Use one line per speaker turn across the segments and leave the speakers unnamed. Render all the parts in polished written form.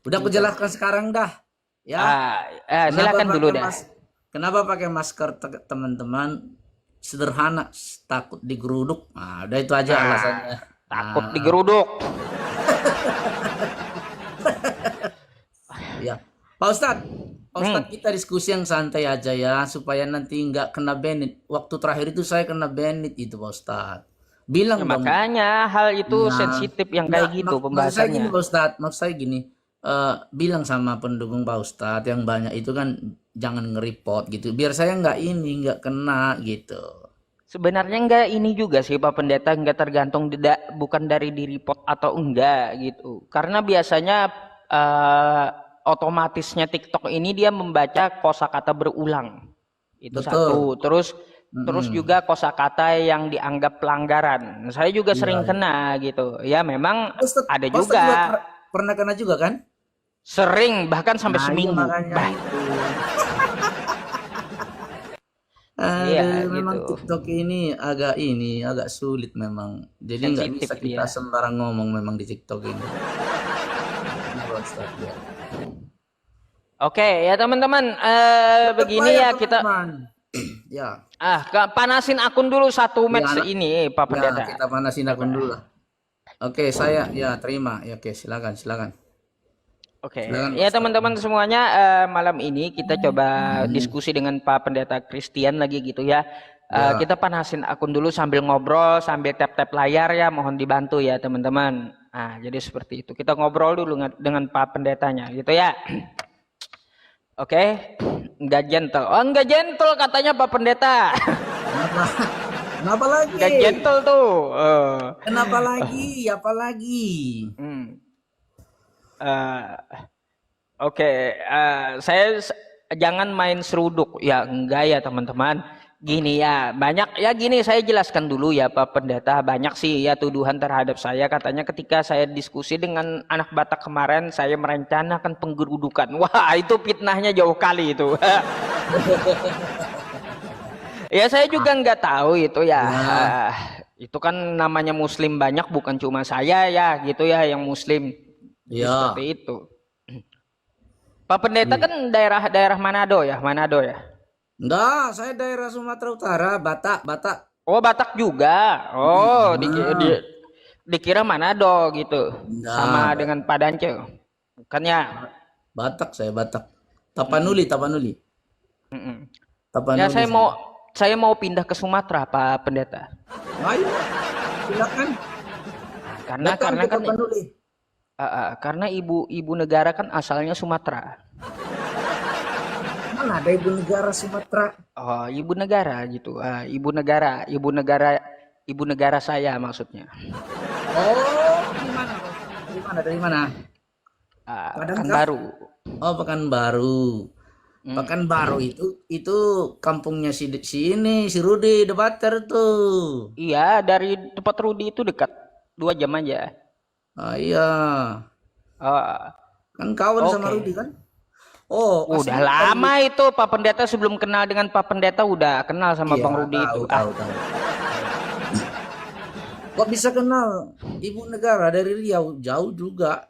Udah aku
gitu.
jelaskan sekarang dah. Ya. Kenapa
Silakan dulu
pakai
dah.
mas Kenapa pakai masker teman-teman? Sederhana, takut digeruduk. Nah, udah itu aja
Nah,
alasannya.
takut
Nah,
digeruduk.
ya. Pak Ustadz, Pak
Hmm.
Ustadz kita diskusi yang santai aja ya, supaya nanti nggak kena banned. Waktu terakhir itu saya kena banned itu Pak Ustadz.
Ya,
Bilang dong.
makanya hal itu
Ya,
sensitif yang
enggak,
kayak gitu
maksud saya gini
pembahasannya.
Pak Ustadz, maksud saya gini, bilang sama pendukung Pak Ustadz yang banyak itu kan jangan nge-report gitu, biar saya nggak ini, nggak kena gitu.
Sebenarnya enggak ini juga sih Pak Pendeta, enggak tergantung bukan dari di report atau enggak gitu. Karena biasanya eh, otomatisnya TikTok ini dia membaca kosakata berulang. Itu
Betul.
satu. Terus terus
Mm-mm.
juga kosakata yang dianggap pelanggaran. Saya juga
Iya,
sering
iya.
kena gitu. Ya memang ada
Pak Ustadz juga
juga
pernah kena juga kan?
sering bahkan sampai
Nah, iya
seminggu.
makanya
Bah,
itu.
iya
Aduh, memang
gitu.
TikTok agak sulit memang. Jadi nggak
Sensitif
bisa kita
dia.
sembarang ngomong memang di TikTok ini. Iya, Pak Ustadz, ya.
Oke, ya teman-teman,
Tetap
begini
layar
ya kita.
teman-teman. Ya,
Panasin akun dulu satu
ya
match
anak.
ini, Pak
Ya,
Pendeta.
kita panasin akun dulu lah. Oke, saya ya terima. Ya, oke, silakan, silakan.
Oke,
Silakan Pak
ya
Ustadz.
teman-teman semuanya, malam ini kita coba
Hmm,
diskusi dengan Pak Pendeta Christian lagi gitu ya.
ya,
Kita panasin akun dulu sambil ngobrol, sambil tap-tap layar ya, mohon dibantu ya teman-teman. Jadi seperti itu. Kita ngobrol dulu dengan Pak Pendetanya gitu ya. Oke, nggak gentle. Oh, nggak gentle katanya Pak Pendeta.
kenapa? Kenapa lagi?
Nggak gentle tuh.
Kenapa lagi? Apa lagi?
Hmm. Eh, Oke, saya jangan main seruduk. Ya, enggak ya teman-teman. Gini ya, banyak ya gini saya jelaskan dulu ya Pak Pendeta. Banyak sih ya tuduhan terhadap saya. Katanya ketika saya diskusi dengan anak Batak kemarin, saya merencanakan penggerudukan. Wah, itu fitnahnya jauh kali itu. Ya saya juga nggak tahu itu ya.
Ya,
Itu kan namanya Muslim banyak, bukan cuma saya ya gitu ya yang Muslim. Jadi seperti
ya.
itu. Pak Pendeta
Iya.
kan daerah Manado ya, Manado ya.
Enggak, saya daerah Sumatera Utara, Batak, Batak.
Oh Batak juga. Oh
Nah,
dikira Manado gitu.
enggak,
Sama dengan Padance. Bukannya.
Batak saya Batak. Tapanuli,
Mm-mm,
Tapanuli.
mm-mm. Ya
Tapanuli saya.
saya mau pindah ke Sumatera Pak Pendeta.
Ayo, silakan
Karena
datang
karena
ke
kan
Tapanuli.
karena ibu negara kan asalnya Sumatera.
Mana ada ibu negara Sumatera?
Oh, ibu negara gitu. Ibu negara saya maksudnya.
Oh, di mana, Pak Ustaz? Dari mana? Dari mana? Padang kah?
Pekanbaru.
Oh, Pekanbaru.
Hmm.
Pekanbaru itu kampungnya si ini, si Rudi Debater tuh.
Iya, dari tempat Rudi itu dekat 2 jam aja.
Ah, iya.
Oh,
Kan kawan sama
oke.
Rudi kan? Oh,
Udah
aslinya dari
lama itu Pak Pendeta sebelum kenal dengan Pak Pendeta udah kenal sama
iya,
Bang Rudi
tahu
itu.
tahu tahu. Kok bisa kenal ibu negara dari Riau? Jauh juga.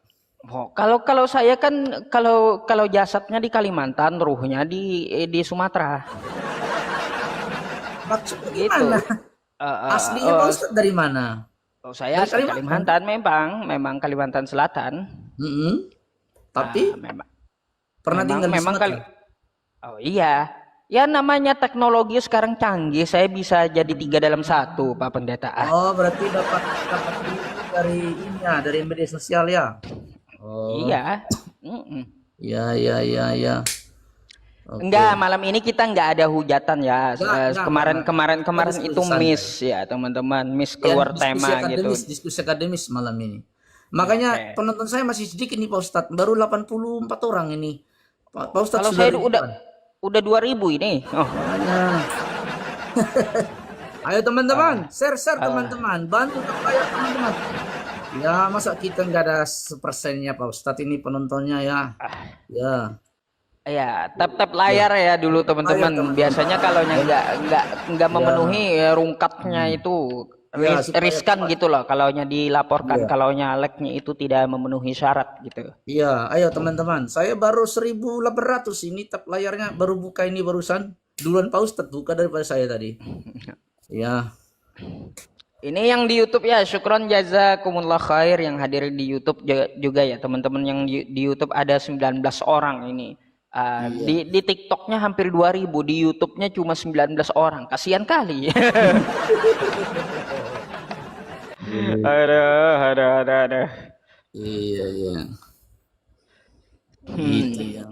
Kalau kalau saya kan kalau jasadnya di Kalimantan, ruhnya di Sumatera.
Maksudnya gimana?
Gitu. Eh, eh,
Aslinya Pak
eh,
Ustadz dari mana?
saya
Dari
asli
Kalimantan.
Kalimantan memang Kalimantan Selatan.
Mm-mm. Tapi
Memang
pernah
memang
tinggal di
memang
Sumatera.
kali. Oh iya. Ya namanya teknologi sekarang canggih, saya bisa jadi 3 dalam 1, Pak Pendeta.
Oh, berarti dapat dapat ilmu dari ini ya, dari media sosial ya. Oh,
Iya. Mm-mm.
ya ya ya ya.
Enggak,
Oke.
malam ini kita enggak ada hujatan ya. Kemarin
Enggak.
kemarin
Kita
kemarin itu
diskusi
miss
santai.
ya teman-teman, miss
Ya,
keluar tema gitu.
diskusi akademis malam ini. Makanya
Oke.
penonton saya masih sedikit nih Pak Ustadz, baru 84 orang ini. Pak Ustadz
Kalau
sudah
saya
ribuan.
udah 2.000 ini. Oh.
Makanya, ayo teman-teman, share teman-teman, bantu supaya teman-teman. Ya, masa kita nggak ada sepersennya Pak Ustadz ini penontonnya ya. Ya,
Ya, tap-tap
ya.
layar ya dulu
Ayo
teman-teman.
teman-teman.
Biasanya kalau yang
Ya,
nggak
ya.
memenuhi rungkatnya
Hmm.
itu
Ya, supaya
riskan
cepat.
gitu loh kalaunya dilaporkan
Iya.
kalaunya lagnya itu tidak memenuhi syarat gitu.
Iya, ayo teman-teman. Saya baru 1.800 ini tab layarnya baru buka ini barusan. Duluan Pak Ustadz buka daripada saya tadi. Ya,
Ini yang di YouTube ya, syukron jazakumullah khair yang hadir di YouTube juga ya teman-teman yang di YouTube ada 19 orang ini.
iya.
Di TikToknya hampir 2.000, di YouTube-nya cuma 19 orang. Kasihan kali. Aduh, aduh, aduh, aduh.
Iya, iya. Gitu
Hmm.
ya.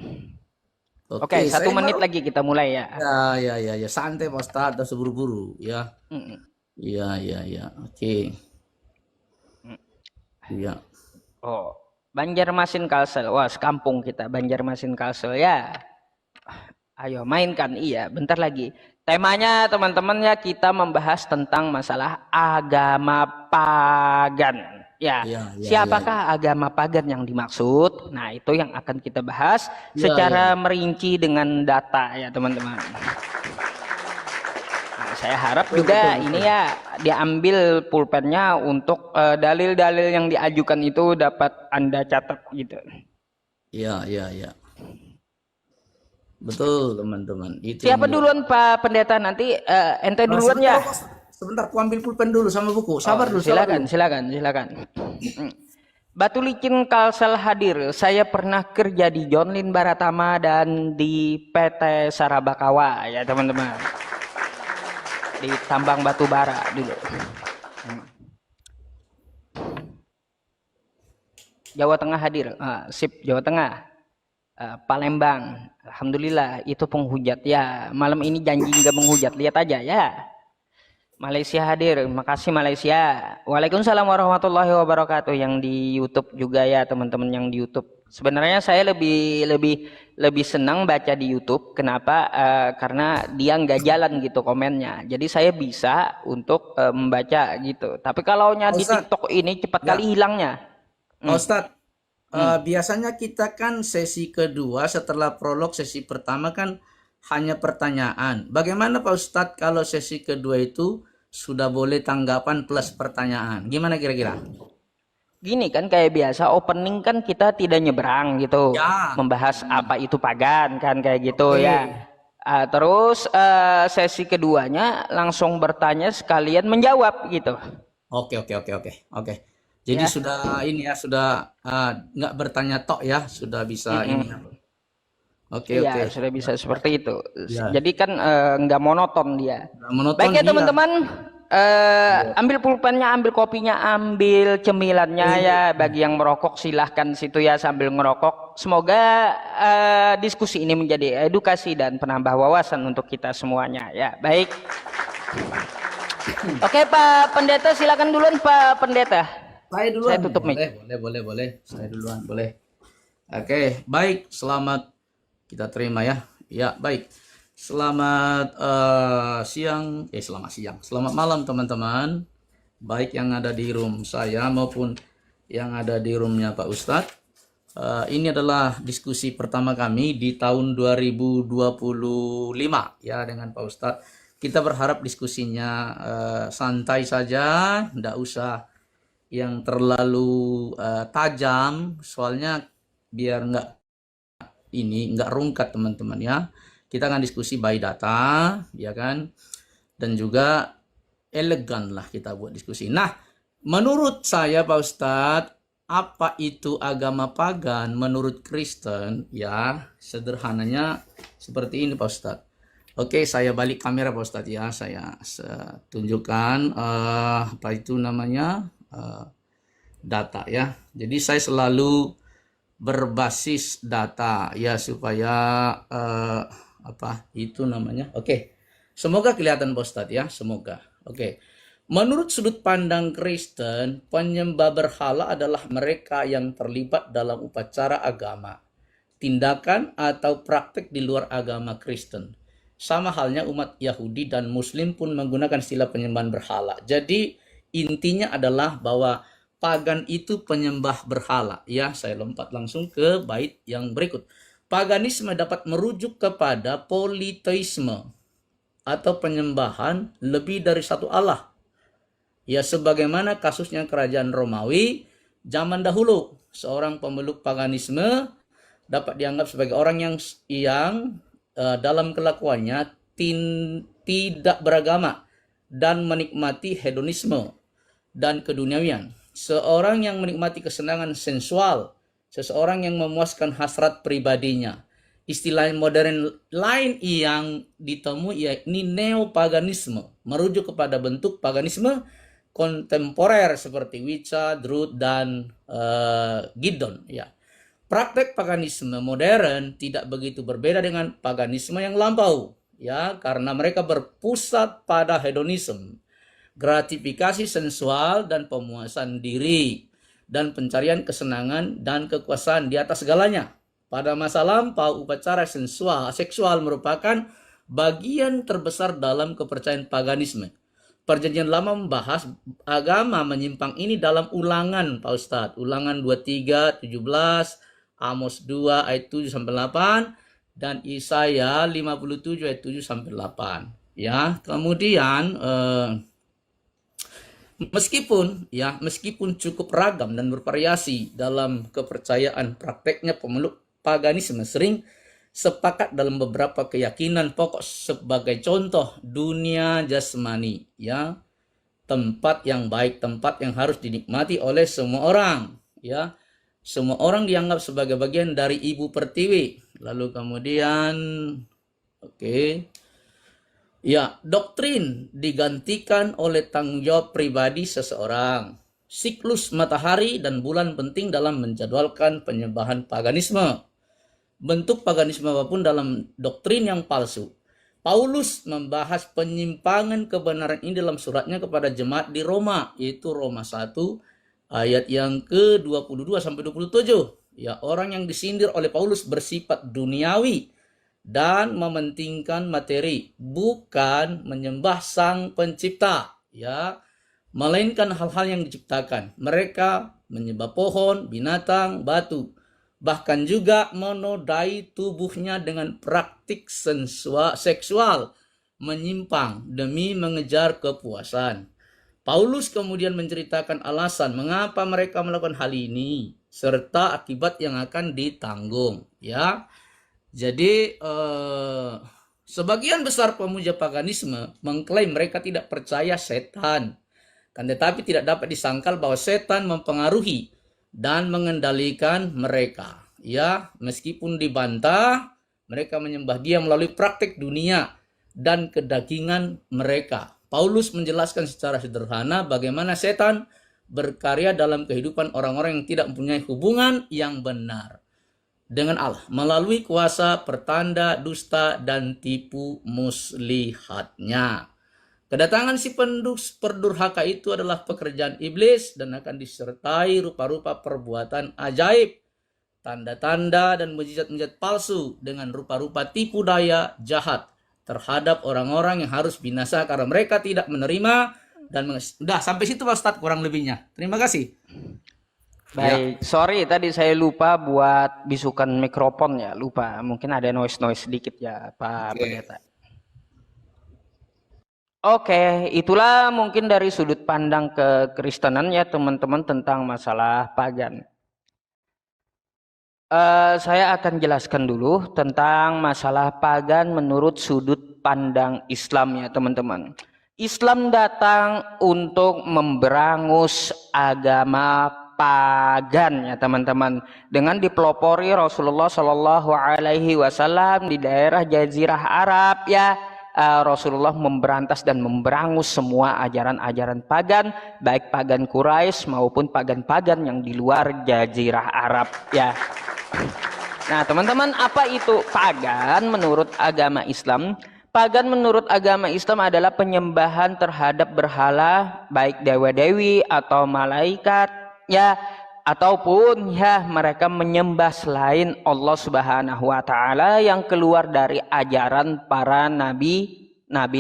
Oke,
Oke,
satu
saya
menit
baru.
lagi kita mulai ya.
Ya, ya, ya, ya. Santai Pak Ustadz, dan seburu-buru. Ya,
Hmm.
iya, iya, iya. Oke. Iya.
Oh, Banjarmasin Kalsel. Wah, sekampung kita Banjarmasin Kalsel ya. Ayo mainkan, iya, bentar lagi. Temanya teman-teman ya kita membahas tentang masalah agama pagan. Ya,
Iya, iya, iya, iya.
siapakah agama pagan yang dimaksud? Nah, itu yang akan kita bahas
Iya, iya,
secara
iya.
merinci dengan data ya teman-teman. Nah, saya harap
Betul, betul,
juga ini
betul.
ya diambil pulpennya untuk dalil-dalil yang diajukan itu dapat Anda catat gitu.
Iya, iya, iya. Betul, teman-teman. Itu yang
Siapa
dia.
duluan Pak Pendeta nanti ente duluan
Sebentar,
ya?
Pak. Sebentar, aku ambil pulpen dulu sama buku.
Oh,
Sabar dulu, sabar
silakan,
dulu.
silakan, silakan. Batu Licin Kalsel hadir. Saya pernah kerja di John Lynn Baratama dan di PT Sarabakawa ya teman-teman. Di tambang batu bara dulu. Jawa Tengah hadir. Sip, Jawa Tengah. Palembang. Alhamdulillah itu penghujat ya. Malam ini janji nggak menghujat. Lihat aja ya. Malaysia hadir, makasih Malaysia. Waalaikumsalam warahmatullahi wabarakatuh yang di YouTube juga ya teman-teman yang di YouTube. Sebenarnya saya lebih lebih lebih senang baca di YouTube. Kenapa? Karena dia nggak jalan gitu komennya. Jadi saya bisa untuk membaca gitu. Tapi kalau
Pak
di
Ustadz,
TikTok ini cepat
ya,
kali hilangnya.
Pak
Hmm,
Ustadz,
hmm.
biasanya kita kan sesi kedua setelah prolog sesi pertama kan hanya pertanyaan. Bagaimana Pak Ustadz kalau sesi kedua itu sudah boleh tanggapan plus pertanyaan? Gimana kira-kira?
Gini kan kayak biasa opening kan kita tidak nyebrang gitu,
Ya,
membahas apa itu pagan kan kayak gitu
oke.
ya. Terus sesi keduanya langsung bertanya sekalian menjawab gitu
Oke, oke, oke, oke, oke. Jadi
ya.
sudah ini ya, sudah nggak bertanya tok ya, sudah bisa ini ya.
Mm-mm.
Oke,
Iya
oke.
sudah
Ya,
bisa
ya,
seperti itu.
ya.
Jadi kan nggak monoton dia.
Nggak monoton,
Baik ya
iya.
teman-teman,
Iya.
ambil pulpennya, ambil kopinya, ambil cemilannya ya.
Eh,
Bagi yang merokok silahkan situ ya sambil ngerokok. Semoga diskusi ini menjadi edukasi dan penambah wawasan untuk kita semuanya ya. Baik. Oke Pak Pendeta, silakan duluan Pak Pendeta.
Saya
Saya
duluan.
tutup mic.
Boleh, boleh, boleh, boleh. Saya duluan, boleh. Oke, baik. Selamat kita terima ya. Ya, baik. Selamat siang, selamat siang. Selamat malam teman-teman. Baik yang ada di room saya maupun yang ada di roomnya Pak Ustadz. Ini adalah diskusi pertama kami di tahun 2025 ya dengan Pak Ustadz. Kita berharap diskusinya santai saja, tidak usah yang terlalu tajam, soalnya biar nggak rungkat teman-teman ya. Kita akan diskusi by data, ya kan, dan juga elegan lah kita buat diskusi. Nah, menurut saya Pak Ustadz, apa itu agama pagan menurut Kristen? Ya, sederhananya seperti ini Pak Ustadz. Oke, saya balik kamera Pak Ustadz ya. Saya tunjukkan apa itu namanya data ya. Jadi saya selalu berbasis data ya supaya apa itu namanya. Oke, semoga kelihatan Pak Ustadz ya. Semoga. Oke. Menurut sudut pandang Kristen, penyembah berhala adalah mereka yang terlibat dalam upacara agama, tindakan atau praktik di luar agama Kristen. Sama halnya umat Yahudi dan Muslim pun menggunakan istilah penyembahan berhala. Jadi intinya adalah bahwa pagan itu penyembah berhala. Ya, saya lompat langsung ke bait yang berikut. Paganisme dapat merujuk kepada politeisme atau penyembahan lebih dari satu Allah. Ya sebagaimana kasusnya kerajaan Romawi zaman dahulu, seorang pemeluk paganisme dapat dianggap sebagai orang yang dalam kelakuannya tidak beragama dan menikmati hedonisme dan keduniawian. Seorang yang menikmati kesenangan sensual, seseorang yang memuaskan hasrat pribadinya. Istilah modern lain yang ditemui yakni neopaganisme, merujuk kepada bentuk paganisme kontemporer seperti Wicca, Druid, dan Giddon. Ya. Praktek paganisme modern tidak begitu berbeda dengan paganisme yang lampau, ya, karena mereka berpusat pada hedonisme, gratifikasi sensual dan pemuasan diri, dan pencarian kesenangan dan kekuasaan di atas segalanya. Pada masa lampau, upacara seksual merupakan bagian terbesar dalam kepercayaan paganisme. Perjanjian Lama membahas agama menyimpang ini dalam ulangan, Pak Ustadz. Ulangan 23, 17, Amos 2 ayat 7-8, dan Yesaya 57 ayat 7-8. Ya, kemudian meskipun cukup ragam dan bervariasi dalam kepercayaan, prakteknya pemeluk paganisme sering sepakat dalam beberapa keyakinan pokok. Sebagai contoh, dunia jasmani, ya, tempat yang baik, tempat yang harus dinikmati oleh semua orang, ya. Semua orang dianggap sebagai bagian dari ibu pertiwi. Lalu kemudian ya, doktrin digantikan oleh tanggung jawab pribadi seseorang. Siklus matahari dan bulan penting dalam menjadwalkan penyembahan paganisme. Bentuk paganisme apapun dalam doktrin yang palsu. Paulus membahas penyimpangan kebenaran ini dalam suratnya kepada jemaat di Roma, yaitu Roma 1 ayat yang ke-22-27. Ya, orang yang disindir oleh Paulus bersifat duniawi dan mementingkan materi, bukan menyembah Sang Pencipta, ya, melainkan hal-hal yang diciptakan. Mereka menyembah pohon, binatang, batu, bahkan juga menodai tubuhnya dengan praktik seksual menyimpang demi mengejar kepuasan. Paulus kemudian menceritakan alasan mengapa mereka melakukan hal ini serta akibat yang akan ditanggung, ya. Jadi sebagian besar pemuja paganisme mengklaim mereka tidak percaya setan, kan tetapi tidak dapat disangkal bahwa setan mempengaruhi dan mengendalikan mereka, ya. Meskipun dibantah, mereka menyembah dia melalui praktik dunia dan kedagingan mereka. Paulus menjelaskan secara sederhana bagaimana setan berkarya dalam kehidupan orang-orang yang tidak mempunyai hubungan yang benar dengan Allah melalui kuasa pertanda, dusta, dan tipu muslihatnya. Kedatangan si perdurhaka itu adalah pekerjaan iblis dan akan disertai rupa-rupa perbuatan ajaib, tanda-tanda, dan mujizat-mujizat palsu dengan rupa-rupa tipu daya jahat terhadap orang-orang yang harus binasa karena mereka tidak menerima dan udah sampai situ Pak Ustadz kurang lebihnya. Terima kasih.
Baik, sorry tadi saya lupa buat bisukan mikrofon ya, lupa. Mungkin ada noise sedikit ya Pak Pendeta. Oke, itulah mungkin dari sudut pandang kekristenan ya teman-teman tentang masalah pagan. Saya akan jelaskan dulu tentang masalah pagan menurut sudut pandang Islam ya teman-teman. Islam datang untuk memberangus agama pagan ya teman-teman, dengan dipelopori Rasulullah Shallallahu Alaihi Wasallam di daerah Jazirah Arab ya. Rasulullah memberantas dan memberangus semua ajaran-ajaran pagan, baik pagan Quraisy maupun pagan-pagan yang di luar Jazirah Arab ya. Nah teman-teman, apa itu pagan menurut agama Islam? Pagan menurut agama Islam adalah penyembahan terhadap berhala, baik dewa-dewi atau malaikat ya, ataupun ya mereka menyembah selain Allah Subhanahu wa taala yang keluar dari ajaran para nabi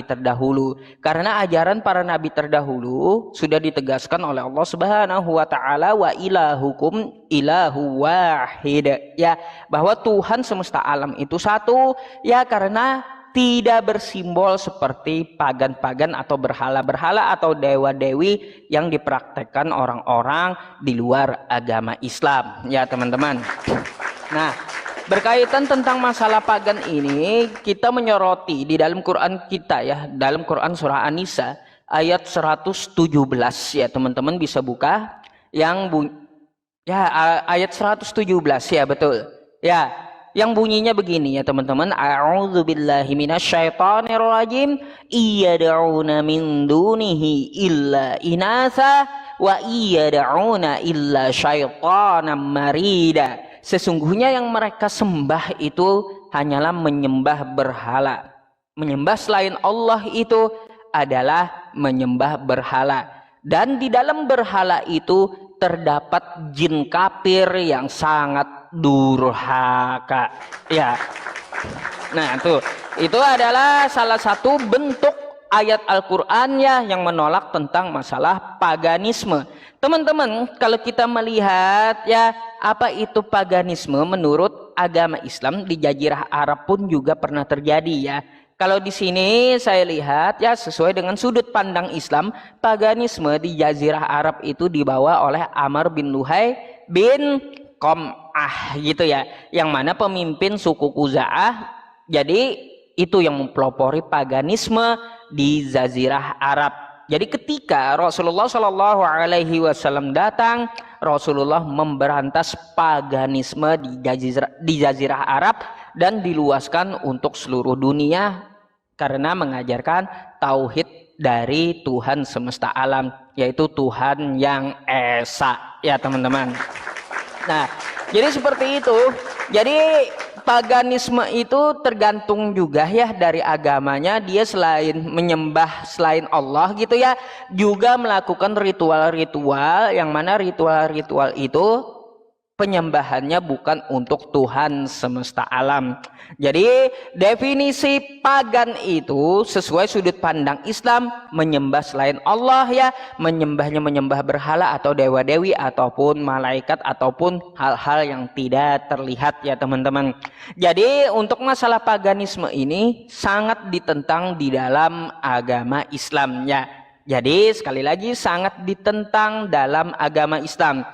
terdahulu. Karena ajaran para nabi terdahulu sudah ditegaskan oleh Allah Subhanahu wa taala, wa ilahukum ilahu wahid, ya, bahwa Tuhan semesta alam itu satu ya. Karena tidak bersimbol seperti pagan-pagan atau berhala-berhala atau dewa-dewi yang dipraktekkan orang-orang di luar agama Islam, ya teman-teman. Nah, berkaitan tentang masalah pagan ini, kita menyoroti di dalam Quran kita ya, dalam Quran surah An-Nisa ayat 117 ya, teman-teman bisa buka yang ayat 117 ya, betul. Ya, yang bunyinya begini ya teman-teman. A'udzubillahi minasyaitonirrajim. Iyad'una min dunihi illa inatha wa iyad'una illa syaitanan marida. Sesungguhnya yang mereka sembah itu hanyalah menyembah berhala. Menyembah selain Allah itu adalah menyembah berhala. Dan di dalam berhala itu terdapat jin kafir yang sangat durhaka. Ya. Nah, itu adalah salah satu bentuk ayat Al-Qur'an ya yang menolak tentang masalah paganisme. Teman-teman, kalau kita melihat ya apa itu paganisme menurut agama Islam di Jazirah Arab pun juga pernah terjadi ya. Kalau di sini saya lihat ya sesuai dengan sudut pandang Islam, paganisme di Jazirah Arab itu dibawa oleh Amr bin Luhai bin Qam'ah gitu ya, yang mana pemimpin suku Khuza'ah. Jadi itu yang mempelopori paganisme di Jazirah Arab. Jadi ketika Rasulullah Shallallahu Alaihi Wasallam datang, Rasulullah memberantas paganisme di Jazirah Arab dan diluaskan untuk seluruh dunia karena mengajarkan tauhid dari Tuhan semesta alam, yaitu Tuhan yang esa ya teman-teman. Nah, jadi seperti itu. Jadi paganisme itu tergantung juga ya dari agamanya. Dia selain menyembah selain Allah gitu ya, juga melakukan ritual-ritual yang mana ritual-ritual itu penyembahannya bukan untuk Tuhan semesta alam. Jadi definisi pagan itu sesuai sudut pandang Islam menyembah selain Allah ya, menyembah berhala atau dewa-dewi ataupun malaikat ataupun hal-hal yang tidak terlihat ya teman-teman. Jadi untuk masalah paganisme ini sangat ditentang di dalam agama Islam ya. Jadi sekali lagi sangat ditentang dalam agama Islam.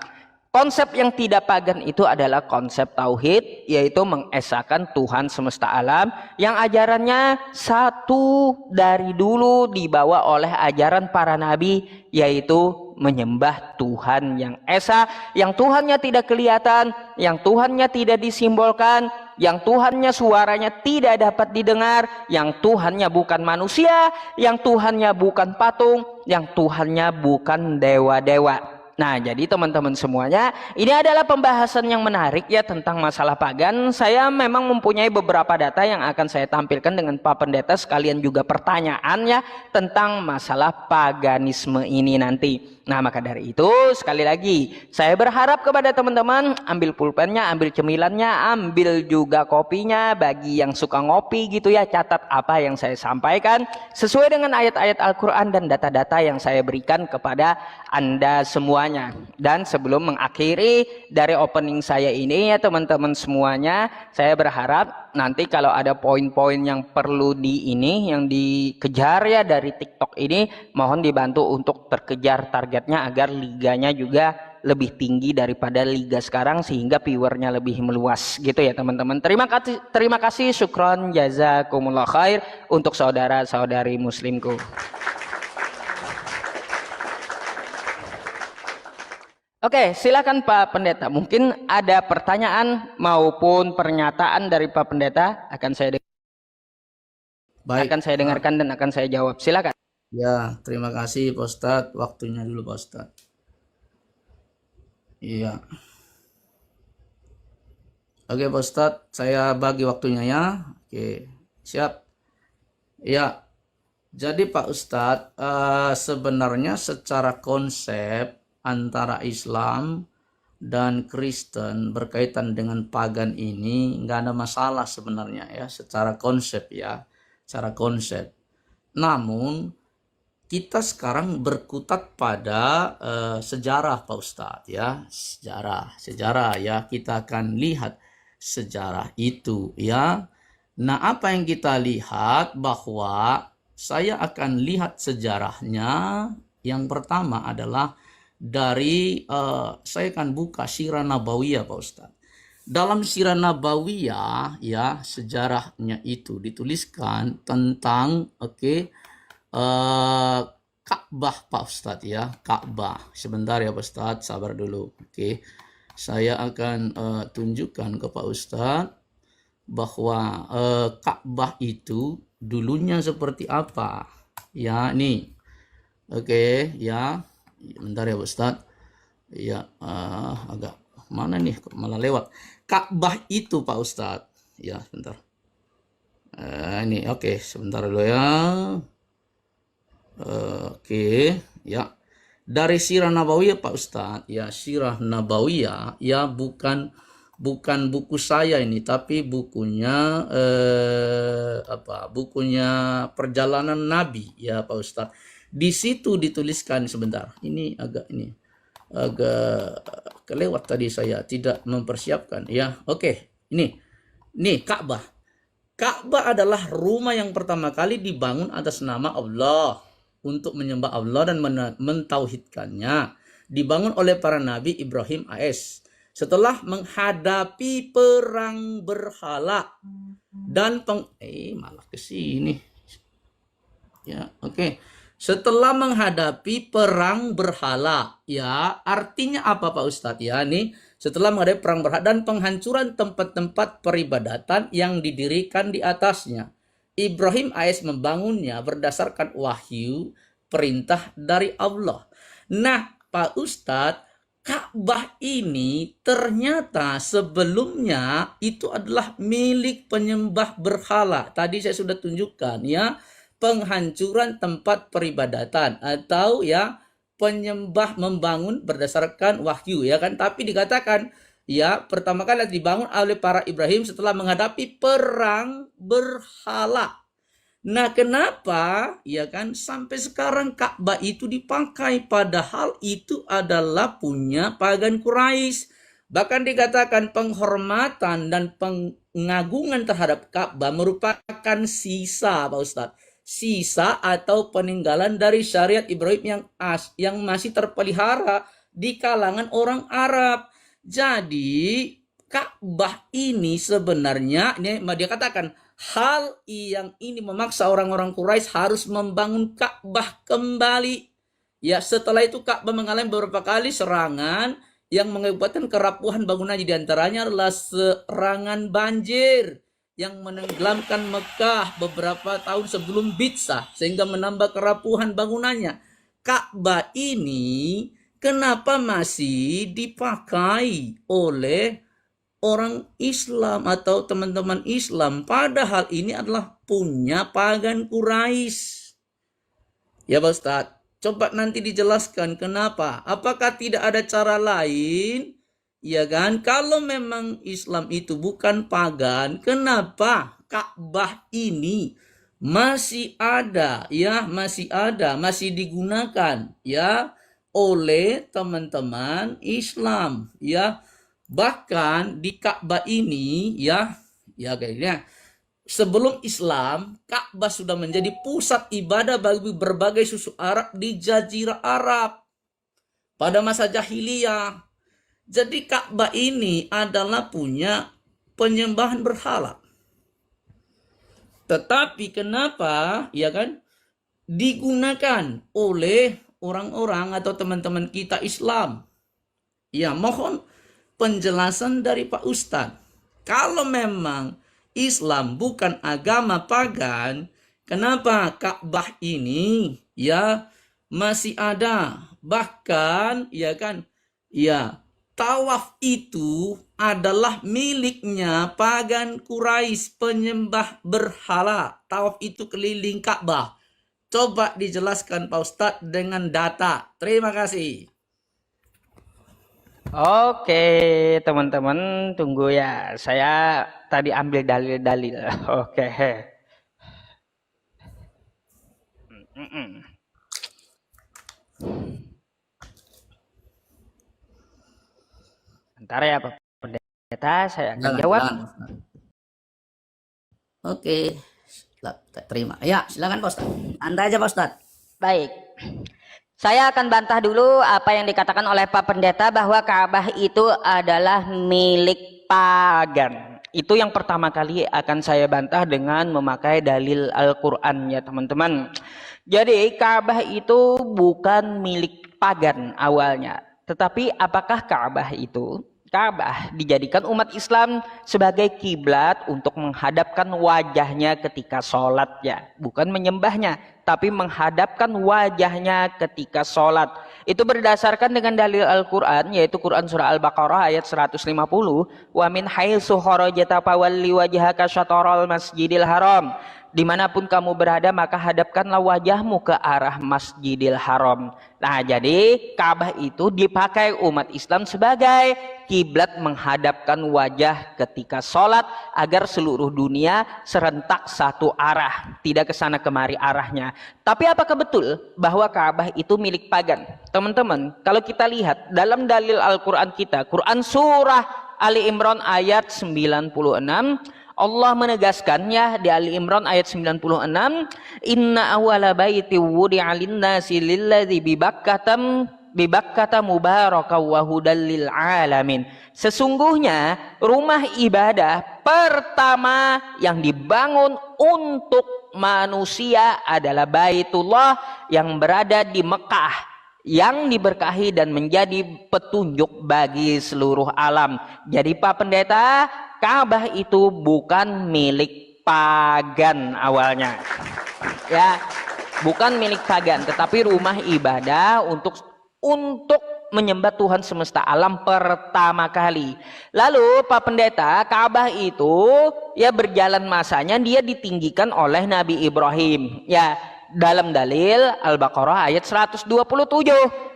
Konsep yang tidak pagan itu adalah konsep tauhid, yaitu mengesahkan Tuhan semesta alam yang ajarannya satu dari dulu dibawa oleh ajaran para nabi, yaitu menyembah Tuhan yang esa, yang Tuhannya tidak kelihatan, yang Tuhannya tidak disimbolkan, yang Tuhannya suaranya tidak dapat didengar, yang Tuhannya bukan manusia, yang Tuhannya bukan patung, yang Tuhannya bukan dewa-dewa. Nah, jadi teman-teman semuanya, ini adalah pembahasan yang menarik ya tentang masalah pagan. Saya memang mempunyai beberapa data yang akan saya tampilkan dengan Pak Pendeta, sekalian juga pertanyaan ya tentang masalah paganisme ini nanti. Nah, maka dari itu sekali lagi saya berharap kepada teman-teman ambil pulpennya, ambil cemilannya, ambil juga kopinya. Bagi yang suka ngopi gitu ya, catat apa yang saya sampaikan sesuai dengan ayat-ayat Al-Quran dan data-data yang saya berikan kepada Anda semuanya. Dan sebelum mengakhiri dari opening saya ini ya teman-teman semuanya, saya berharap nanti kalau ada poin-poin yang perlu yang dikejar ya dari TikTok ini, mohon dibantu untuk terkejar targetnya agar liganya juga lebih tinggi daripada liga sekarang sehingga viewernya lebih meluas gitu ya teman-teman. Terima kasih, syukron jazakumullah khair untuk saudara-saudari muslimku. Oke, silakan Pak Pendeta. Mungkin ada pertanyaan maupun pernyataan dari Pak Pendeta akan saya dengarkan dan akan saya jawab. Silakan.
Ya, terima kasih Pak Ustadz. Waktunya dulu Pak Ustadz. Iya. Oke Pak Ustadz, saya bagi waktunya ya. Oke, siap. Ya, jadi Pak Ustadz, sebenarnya secara konsep antara Islam dan Kristen berkaitan dengan pagan ini nggak ada masalah sebenarnya ya, secara konsep ya, secara konsep. Namun kita sekarang berkutat pada sejarah Pak Ustadz ya, sejarah ya, kita akan lihat sejarah itu ya. Nah, apa yang kita lihat bahwa saya akan lihat sejarahnya. Yang pertama adalah dari saya akan buka Sirah Nabawiyah, Pak Ustadz. Dalam Sirah Nabawiyah ya sejarahnya itu dituliskan tentang Ka'bah, Pak Ustadz ya, Ka'bah. Sebentar ya Pak Ustadz, sabar dulu. Saya akan tunjukkan ke Pak Ustadz bahwa Ka'bah itu dulunya seperti apa. Ya, nih. Ya. Bentar ya Pak Ustadz. Ya, agak mana nih kok malah lewat. Ka'bah itu Pak Ustadz. Ya, sebentar. Ini sebentar dulu ya. Ya. Dari Sirah Nabawiyah Pak Ustadz. Ya, Sirah Nabawiyah ya bukan buku saya ini, tapi bukunya bukunya Perjalanan Nabi ya Pak Ustadz. Di situ dituliskan, sebentar. Ini agak kelewat tadi, saya tidak mempersiapkan ya. Ini Ka'bah. Ka'bah adalah rumah yang pertama kali dibangun atas nama Allah untuk menyembah Allah dan mentauhidkannya. Dibangun oleh para nabi Ibrahim AS setelah menghadapi perang berhala dan malah ke sini. Ya, setelah menghadapi perang berhala, ya, artinya apa Pak Ustadz? Ya, nih, setelah menghadapi perang berhala dan penghancuran tempat-tempat peribadatan yang didirikan di atasnya. Ibrahim AS membangunnya berdasarkan wahyu perintah dari Allah. Nah, Pak Ustadz, Ka'bah ini ternyata sebelumnya itu adalah milik penyembah berhala. Tadi saya sudah tunjukkan ya, penghancuran tempat peribadatan atau ya penyembah membangun berdasarkan wahyu ya kan. Tapi dikatakan ya pertama kali dibangun oleh para Ibrahim setelah menghadapi perang berhala. Nah, kenapa ya kan sampai sekarang Ka'bah itu dipakai padahal itu adalah punya pagan Quraisy. Bahkan dikatakan penghormatan dan pengagungan terhadap Ka'bah merupakan sisa, Pak Ustadz. Sisa atau peninggalan dari syariat Ibrahim yang masih terpelihara di kalangan orang Arab. Jadi Ka'bah ini sebenarnya dia katakan hal yang ini memaksa orang-orang Quraisy harus membangun Ka'bah kembali. Ya, setelah itu Ka'bah mengalami beberapa kali serangan yang mengakibatkan kerapuhan bangunannya. Di antaranya adalah serangan banjir yang menenggelamkan Mekah beberapa tahun sebelum Bitsah sehingga menambah kerapuhan bangunannya. Ka'bah ini kenapa masih dipakai oleh orang Islam atau teman-teman Islam, padahal ini adalah punya pagan Quraisy. Ya Pak Ustadz, coba nanti dijelaskan kenapa. Apakah tidak ada cara lain? Ya kan, kalau memang Islam itu bukan pagan, kenapa Ka'bah ini masih ada ya, masih digunakan ya oleh teman-teman Islam ya. Bahkan di Ka'bah ini ya kayaknya sebelum Islam, Ka'bah sudah menjadi pusat ibadah bagi berbagai suku Arab di Jazirah Arab pada masa jahiliyah. Jadi Ka'bah ini adalah punya penyembahan berhala. Tetapi kenapa ya kan digunakan oleh orang-orang atau teman-teman kita Islam? Ya, mohon penjelasan dari Pak Ustadz. Kalau memang Islam bukan agama pagan, kenapa Ka'bah ini ya masih ada? Bahkan ya kan, ya tawaf itu adalah miliknya pagan Quraisy, penyembah berhala. Tawaf itu keliling Ka'bah. Coba dijelaskan Pak Ustadz dengan data. Terima kasih.
Oke, teman-teman, tunggu ya. Saya tadi ambil dalil-dalil. Oke. Bentar ya, Pak Pendeta, saya akan jawab.
Oke, terima. Ya, silakan Pak Ustadz. Anda aja Pak Ustadz.
Baik. Saya akan bantah dulu apa yang dikatakan oleh Pak Pendeta bahwa Ka'bah itu adalah milik pagan. Itu yang pertama kali akan saya bantah dengan memakai dalil Al-Quran ya teman-teman. Jadi Ka'bah itu bukan milik pagan awalnya. Tetapi apakah Ka'bah itu? Ka'bah dijadikan umat Islam sebagai kiblat untuk menghadapkan wajahnya ketika sholat ya, bukan menyembahnya, tapi menghadapkan wajahnya ketika sholat. Itu berdasarkan dengan dalil Al-Quran, yaitu Quran surah Al-Baqarah ayat 150. Wa min haitsu kharajta fawalli wajhaka syatral masjidil haram. Dimanapun kamu berada maka hadapkanlah wajahmu ke arah Masjidil Haram. Nah jadi Ka'bah itu dipakai umat Islam sebagai kiblat menghadapkan wajah ketika sholat agar seluruh dunia serentak satu arah, tidak kesana kemari arahnya. Tapi apakah betul bahwa Ka'bah itu milik pagan? Teman-teman, kalau kita lihat dalam dalil Al-Quran kita, Quran surah Ali Imran ayat 96, Allah menegaskannya di Ali Imran ayat 96, inna awwala baiti wudi'a lin-nasi lilladzi bibakkata mubaraka wa hudal lil alamin. Sesungguhnya rumah ibadah pertama yang dibangun untuk manusia adalah Baitullah yang berada di Mekah, yang diberkahi dan menjadi petunjuk bagi seluruh alam. Jadi Pak Pendeta, Ka'bah itu bukan milik pagan awalnya. Ya, bukan milik pagan, tetapi rumah ibadah untuk menyembah Tuhan semesta alam pertama kali. Lalu Pak Pendeta, Ka'bah itu ya berjalan masanya dia ditinggikan oleh Nabi Ibrahim. Ya, dalam dalil Al-Baqarah ayat 127.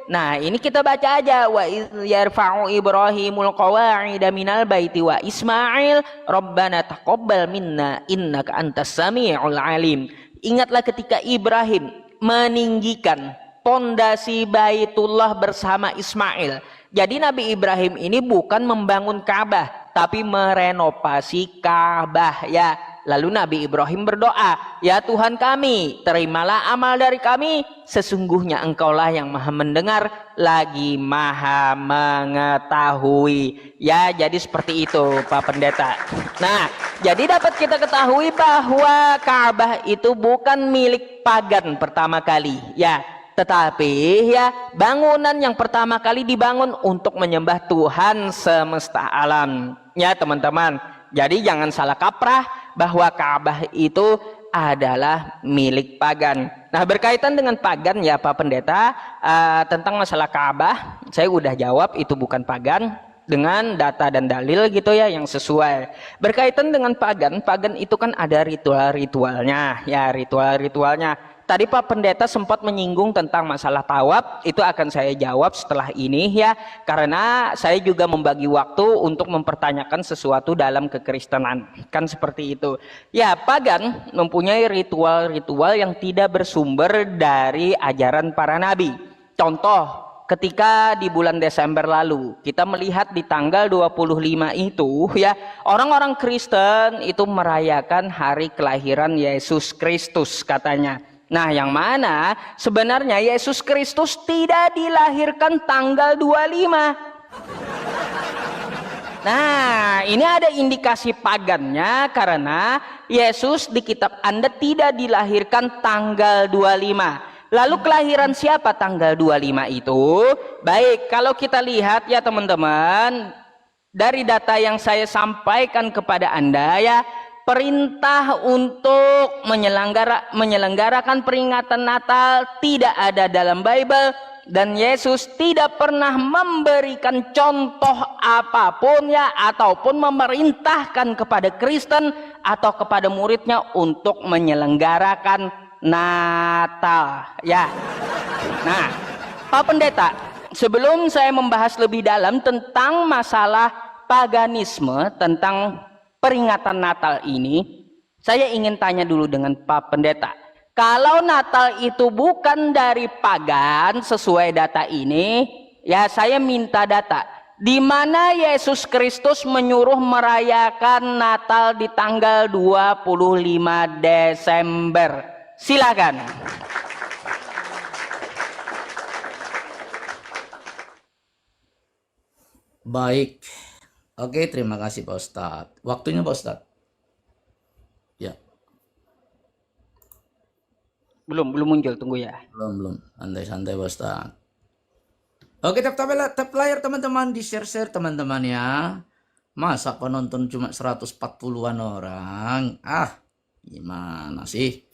Nah, ini kita baca aja, wa yarfa'u Ibrahimul qawa'ida minal baiti wa Ismail rabbana taqabbal minna innaka antas samiul alim. Ingatlah ketika Ibrahim meninggikan pondasi Baitullah bersama Ismail. Jadi Nabi Ibrahim ini bukan membangun Ka'bah, tapi merenovasi Ka'bah ya. Lalu Nabi Ibrahim berdoa, ya Tuhan kami, terimalah amal dari kami. Sesungguhnya Engkaulah yang maha mendengar, lagi maha mengetahui. Ya, jadi seperti itu Pak Pendeta. Nah, jadi dapat kita ketahui bahwa Ka'bah itu bukan milik pagan pertama kali. Ya, tetapi ya bangunan yang pertama kali dibangun untuk menyembah Tuhan semesta alam. Ya teman-teman, jadi jangan salah kaprah bahwa Ka'bah itu adalah milik pagan. Nah, berkaitan dengan pagan ya Pak Pendeta, tentang masalah Ka'bah saya udah jawab itu bukan pagan dengan data dan dalil gitu ya yang sesuai. Berkaitan dengan pagan, pagan itu kan ada ritual-ritualnya ya, ritual-ritualnya. Tadi Pak Pendeta sempat menyinggung tentang masalah tawaf, itu akan saya jawab setelah ini ya, karena saya juga membagi waktu untuk mempertanyakan sesuatu dalam kekristenan, kan seperti itu. Ya, pagan mempunyai ritual-ritual yang tidak bersumber dari ajaran para nabi. Contoh, ketika di bulan Desember lalu kita melihat di tanggal 25 itu ya, orang-orang Kristen itu merayakan hari kelahiran Yesus Kristus katanya. Nah, yang mana sebenarnya Yesus Kristus tidak dilahirkan tanggal 25. Nah, ini ada indikasi pagannya karena Yesus di kitab Anda tidak dilahirkan tanggal 25. Lalu kelahiran siapa tanggal 25 itu? Baik, kalau kita lihat ya teman-teman, dari data yang saya sampaikan kepada Anda ya, perintah untuk menyelenggarakan peringatan Natal tidak ada dalam Bible, dan Yesus tidak pernah memberikan contoh apapun ya, ataupun memerintahkan kepada Kristen atau kepada muridnya untuk menyelenggarakan Natal ya. Nah, Pak Pendeta, sebelum saya membahas lebih dalam tentang masalah paganisme, tentang peringatan Natal ini, saya ingin tanya dulu dengan Pak Pendeta. Kalau Natal itu bukan dari pagan sesuai data ini, ya saya minta data. di mana Yesus Kristus menyuruh merayakan Natal di tanggal 25 Desember. Silakan.
Baik. Oke, terima kasih Pak Ustadz. Waktunya Pak Ustadz. Ya,
Belum muncul, tunggu ya.
belum. Santai-santai Pak Ustadz. Oke, tap layar teman-teman, di-share teman-teman ya. Masa penonton cuma 140-an orang? Gimana sih?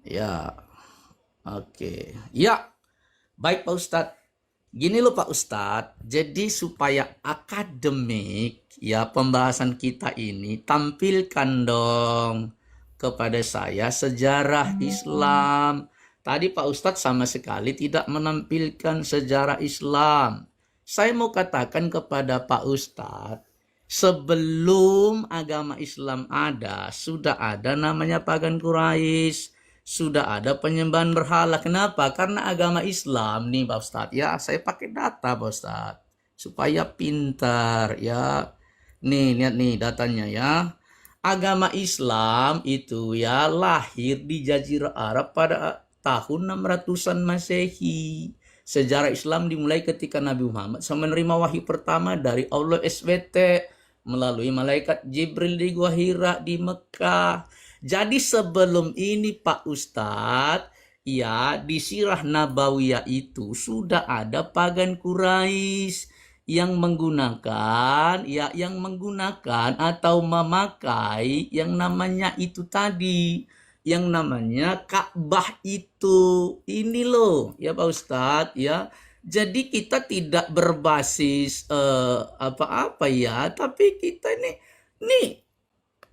Ya, oke. Ya, baik Pak Ustadz. Gini loh Pak Ustadz, jadi supaya akademik ya pembahasan kita ini, tampilkan dong kepada saya sejarah Islam. Tadi Pak Ustadz sama sekali tidak menampilkan sejarah Islam. Saya mau katakan kepada Pak Ustadz, sebelum agama Islam ada, sudah ada namanya pagan Quraisy. Sudah ada penyembahan berhala. Kenapa? Karena agama Islam nih Pak Ustadz. Ya, saya pakai data Pak Ustadz. Supaya pintar ya. Nih, lihat nih datanya ya. Agama Islam itu ya lahir di Jazirah Arab pada tahun 600-an Masehi. Sejarah Islam dimulai ketika Nabi Muhammad menerima wahyu pertama dari Allah SWT melalui malaikat Jibril di Gua Hira di Mekah. Jadi sebelum ini Pak Ustadz, ya di Sirah Nabawiyah itu sudah ada pagan Quraisy yang menggunakan atau memakai yang namanya itu tadi, yang namanya Ka'bah itu. Ini loh ya Pak Ustadz ya. Jadi kita tidak berbasis apa-apa ya, tapi kita ini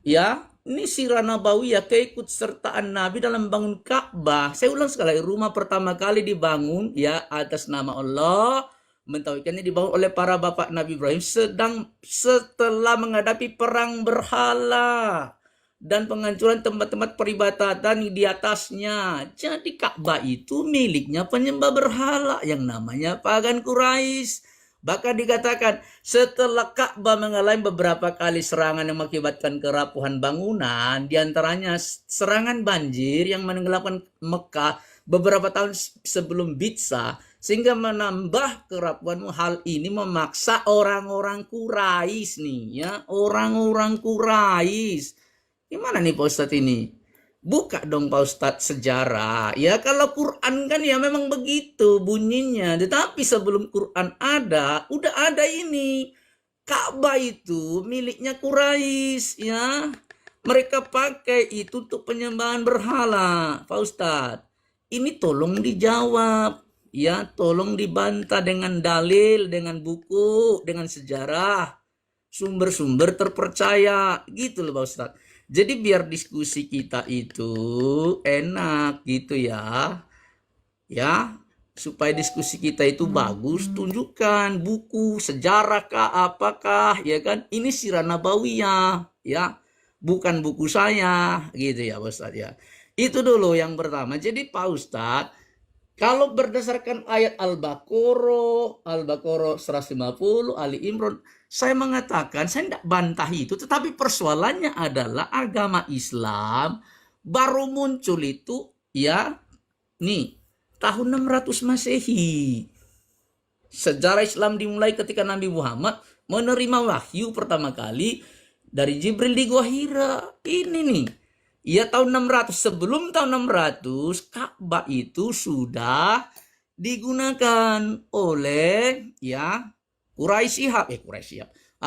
ya. Ini Sirah Nabawiyah, keikutsertaan Nabi dalam bangun Ka'bah. Saya ulang sekali, rumah pertama kali dibangun ya atas nama Allah, mentauhidkannya dibangun oleh para bapak Nabi Ibrahim setelah menghadapi perang berhala dan penghancuran tempat-tempat peribadatan di atasnya. Jadi Ka'bah itu miliknya penyembah berhala yang namanya pagan Quraisy. Bahkan dikatakan setelah Ka'bah mengalami beberapa kali serangan yang mengakibatkan kerapuhan bangunan, diantaranya serangan banjir yang menenggelamkan Mekah beberapa tahun sebelum Bitsah, sehingga menambah kerapuhan. Hal ini memaksa orang-orang Quraisy nih ya, orang-orang Quraisy. Gimana nih Pak Ustadz ini? Buka dong Pak Ustadz sejarah. Ya kalau Quran kan ya memang begitu bunyinya. Tetapi sebelum Quran ada, udah ada ini. Ka'bah itu miliknya Quraisy ya. Mereka pakai itu untuk penyembahan berhala. Pak Ustadz, ini tolong dijawab. Ya, tolong dibantah dengan dalil, dengan buku, dengan sejarah. Sumber-sumber terpercaya. Gitu loh Pak Ustadz. Jadi biar diskusi kita itu enak gitu ya. Ya, supaya diskusi kita itu bagus, tunjukkan buku, sejarah kah, apakah, ya kan? Ini Sirah Nabawiyah, ya. Bukan buku saya, gitu ya Pak Ustadz ya. Itu dulu yang pertama. Jadi Pak Ustadz, kalau berdasarkan ayat Al-Baqarah 150, Ali Imran, saya mengatakan, saya tidak bantah itu, tetapi persoalannya adalah agama Islam baru muncul itu, ya, nih, tahun 600 Masehi. Sejarah Islam dimulai ketika Nabi Muhammad menerima wahyu pertama kali dari Jibril di Gua Hira. Ini nih, ya tahun 600, sebelum tahun 600, Ka'bah itu sudah digunakan oleh, ya, Quraisy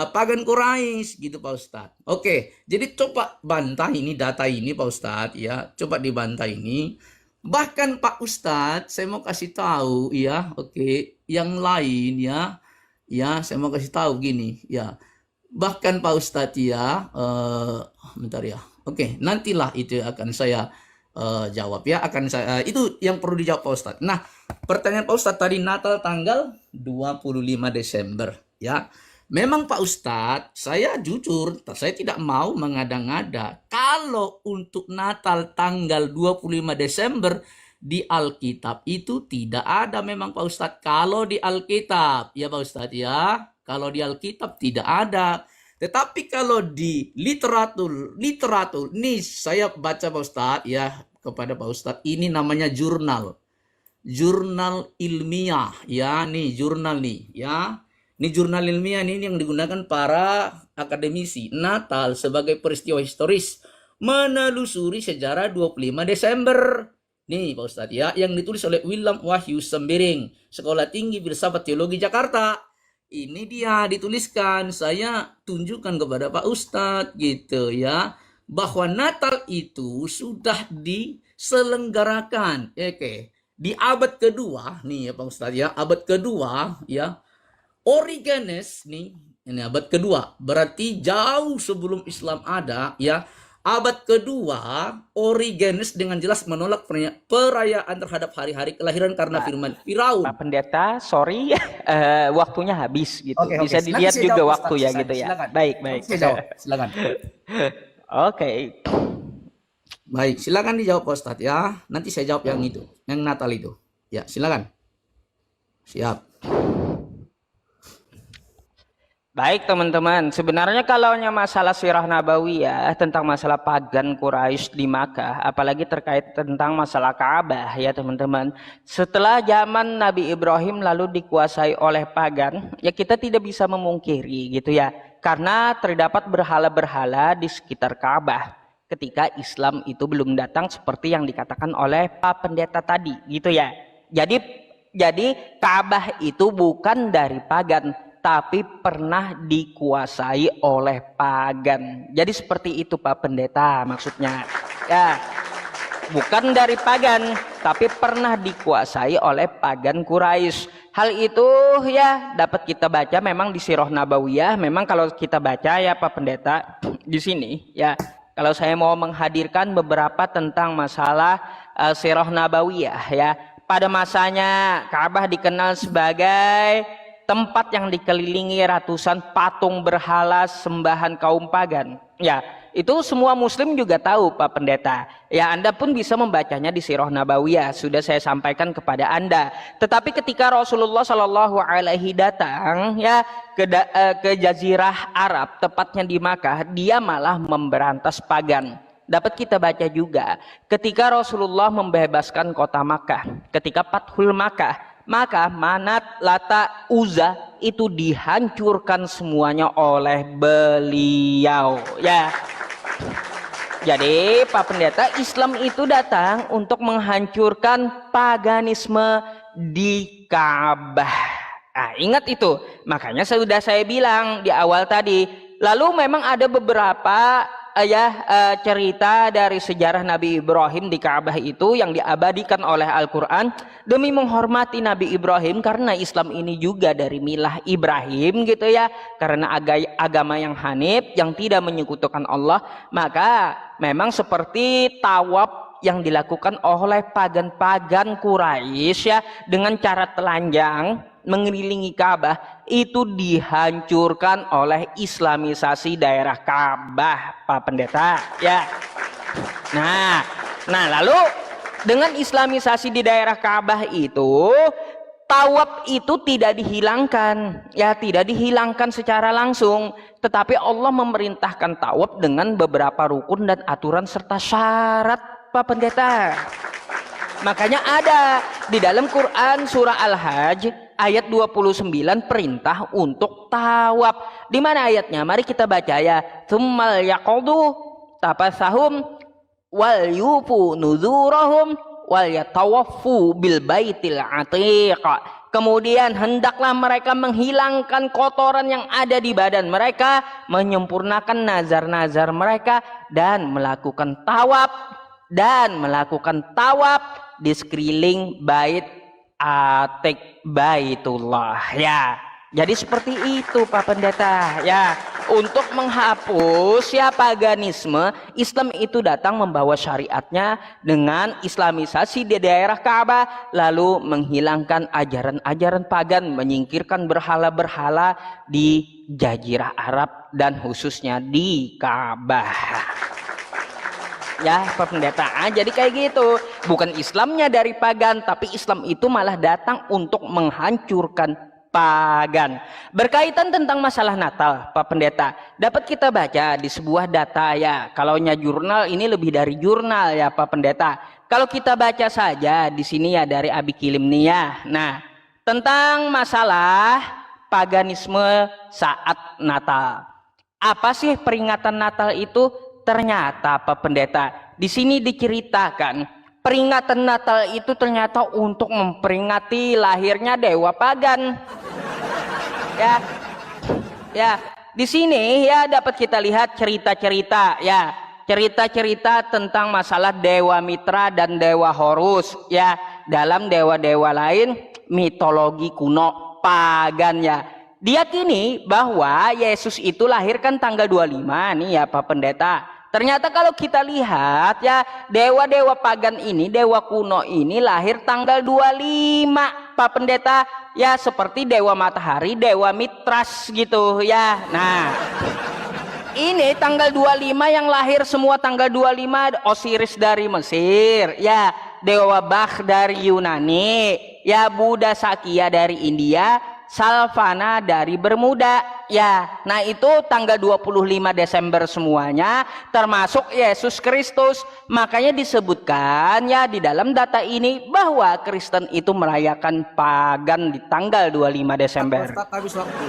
pagan Quraisy gitu Pak Ustadz. Oke, jadi coba bantah ini data ini Pak Ustadz ya, coba dibantah ini. Bahkan Pak Ustadz, saya mau kasih tahu ya, oke, yang lain ya, saya mau kasih tahu gini ya. Bahkan Pak Ustadz ya, bentar ya. Oke, nantilah itu akan saya jawab ya, akan saya itu yang perlu dijawab Pak Ustadz. Nah, pertanyaan Pak Ustadz tadi Natal tanggal 25 Desember ya. Memang Pak Ustadz, saya jujur, saya tidak mau mengada-ngada. Kalau untuk Natal tanggal 25 Desember di Alkitab itu tidak ada memang Pak Ustadz. Kalau di Alkitab ya Pak Ustadz ya. Kalau di Alkitab tidak ada. Tetapi kalau di literatur, nih saya baca Pak Ustadz ya, kepada Pak Ustadz, ini namanya jurnal ilmiah ya, nih jurnal nih ya. Ini jurnal ilmiah ini yang digunakan para akademisi. Natal sebagai peristiwa historis menelusuri sejarah 25 Desember. Nih Pak Ustadz ya, yang ditulis oleh William Wahyu Sembiring, Sekolah Tinggi Filsafat Teologi Jakarta. Ini dia dituliskan, saya tunjukkan kepada Pak Ustadz gitu ya, bahwa Natal itu sudah diselenggarakan. Oke. Di abad kedua nih ya Pak Ustadz ya, abad kedua ya, Origenes nih, ini abad kedua, berarti jauh sebelum Islam ada ya. Abad kedua, Origenes dengan jelas menolak perayaan terhadap hari-hari kelahiran karena firman Firaun.
Pak Pendeta, sorry, waktunya habis gitu.
Oke.
Bisa
Nanti
dilihat
saya
juga
jawab,
waktu
Ustaz,
ya
silakan.
gitu ya.
Silakan.
Baik.
Saya jawab, silakan.
Oke.
Baik, silakan dijawab Pak Ustadz ya. Nanti saya jawab yang itu, yang Natal itu. Ya, silakan. Siap.
Baik teman-teman, sebenarnya kalau masalah sirah nabawiyah tentang masalah pagan Quraisy di Makkah, apalagi terkait tentang masalah Ka'bah ya teman-teman. Setelah zaman Nabi Ibrahim lalu dikuasai oleh pagan, ya kita tidak bisa memungkiri gitu ya. Karena terdapat berhala-berhala di sekitar Ka'bah ketika Islam itu belum datang seperti yang dikatakan oleh Pak Pendeta tadi gitu ya. Jadi Ka'bah itu bukan dari pagan, tapi pernah dikuasai oleh pagan. Jadi seperti itu Pak Pendeta maksudnya. Ya, bukan dari pagan, tapi pernah dikuasai oleh pagan Quraisy. Hal itu ya dapat kita baca memang di Sirah Nabawiyah. Memang kalau kita baca ya Pak Pendeta di sini ya. Kalau saya mau menghadirkan beberapa tentang masalah Sirah Nabawiyah ya. Pada masanya Ka'bah dikenal sebagai tempat yang dikelilingi ratusan patung berhala sembahan kaum pagan. Ya, itu semua muslim juga tahu Pak Pendeta. Ya, Anda pun bisa membacanya di Sirah Nabawiyah. Sudah saya sampaikan kepada Anda. Tetapi ketika Rasulullah Shallallahu Alaihi datang ya ke Jazirah Arab, tepatnya di Makkah, dia malah memberantas pagan. Dapat kita baca juga ketika Rasulullah membebaskan kota Makkah, ketika Fathul Makkah, maka Manat, Lata, Uzza itu dihancurkan semuanya oleh beliau ya. Jadi Pak Pendeta, Islam itu datang untuk menghancurkan paganisme di Ka'bah. Nah, ingat itu. Makanya sudah saya bilang di awal tadi. Lalu memang ada beberapa cerita dari sejarah Nabi Ibrahim di Ka'bah itu yang diabadikan oleh Al-Quran demi menghormati Nabi Ibrahim, karena Islam ini juga dari milah Ibrahim gitu ya, karena agama yang hanif yang tidak menyekutukan Allah. Maka memang seperti tawaf yang dilakukan oleh pagan-pagan Quraisy ya, dengan cara telanjang mengelilingi Ka'bah, itu dihancurkan oleh islamisasi daerah Ka'bah Pak Pendeta ya. Nah lalu dengan islamisasi di daerah Ka'bah itu, tawaf itu tidak dihilangkan ya, tidak dihilangkan secara langsung, tetapi Allah memerintahkan tawaf dengan beberapa rukun dan aturan serta syarat Pak Pendeta. Makanya ada di dalam Quran surah Al-Hajj ayat 29 perintah untuk tawaf. Di mana ayatnya? Mari kita baca ya. Tsummal yaqdu tapasahum wal yufu nuzurahum wal yatawaffu bil baitil atiq. Kemudian hendaklah mereka menghilangkan kotoran yang ada di badan mereka, menyempurnakan nazar-nazar mereka, dan melakukan tawaf di sekeliling bait Atik Baitullah ya. Jadi seperti itu Pak Pendeta ya. Untuk menghapus ya paganisme, Islam itu datang membawa syariatnya dengan islamisasi di daerah Ka'bah, lalu menghilangkan ajaran-ajaran pagan, menyingkirkan berhala-berhala di Jazirah Arab dan khususnya di Ka'bah. Ya Pak Pendeta, jadi kayak gitu. Bukan Islamnya dari pagan, tapi Islam itu malah datang untuk menghancurkan
pagan. Berkaitan tentang masalah Natal, Pak Pendeta, dapat kita baca di sebuah data ya. Kalau jurnal ini lebih dari jurnal ya Pak Pendeta. Kalau kita baca saja di sini ya dari Abi Kilim nih ya. Nah, tentang masalah paganisme saat Natal. Apa sih peringatan Natal itu? Ternyata Pak Pendeta, di sini diceritakan peringatan Natal itu ternyata untuk memperingati lahirnya dewa pagan. Ya, ya, di sini ya dapat kita lihat cerita-cerita ya, cerita-cerita tentang masalah dewa Mitra dan dewa Horus ya, dalam dewa-dewa lain mitologi kuno pagan ya. Diyakini bahwa Yesus itu lahir kan tanggal 25 nih ya Pak Pendeta. Ternyata kalau kita lihat ya, dewa-dewa pagan ini, dewa kuno ini lahir tanggal 25 Pak Pendeta. Ya seperti dewa matahari, dewa Mitras gitu ya. Nah, ini tanggal 25 yang lahir semua tanggal 25, Osiris dari Mesir, ya, dewa Bah dari Yunani, ya, Buddha Sakya dari India, Salvana dari Bermuda, ya. Nah, itu tanggal 25 Desember semuanya, termasuk Yesus Kristus. Makanya disebutkan ya di dalam data ini bahwa Kristen itu merayakan pagan di tanggal 25 Desember.
Ustaz, habis waktu.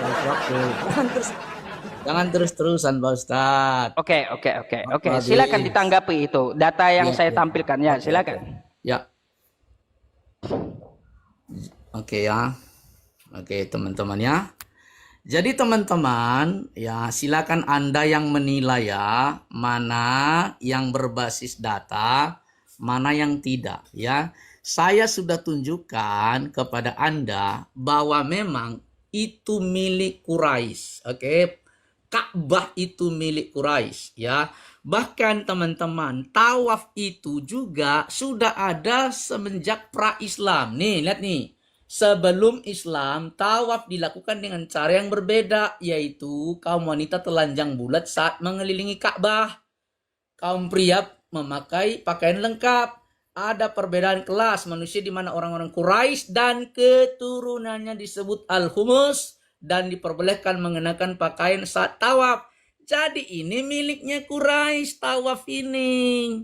Jangan terus-terusan Pak Ustadz.
Oke. Silakan ditanggapi itu data yang saya tampilkan ya. Silakan.
Ya. Oke ya. Oke teman-teman ya. Jadi teman-teman ya silakan Anda yang menilai ya mana yang berbasis data, mana yang tidak ya. Saya sudah tunjukkan kepada Anda bahwa memang itu milik Quraisy. Oke. Ka'bah itu milik Quraisy ya. Bahkan teman-teman, tawaf itu juga sudah ada semenjak pra-Islam. Nih, lihat nih. Sebelum Islam, tawaf dilakukan dengan cara yang berbeda, yaitu kaum wanita telanjang bulat saat mengelilingi Ka'bah. Kaum pria memakai pakaian lengkap. Ada perbedaan kelas manusia di mana orang-orang Quraisy dan keturunannya disebut Al-Humus dan diperbolehkan mengenakan pakaian saat tawaf. Jadi ini miliknya Quraisy, tawaf ini.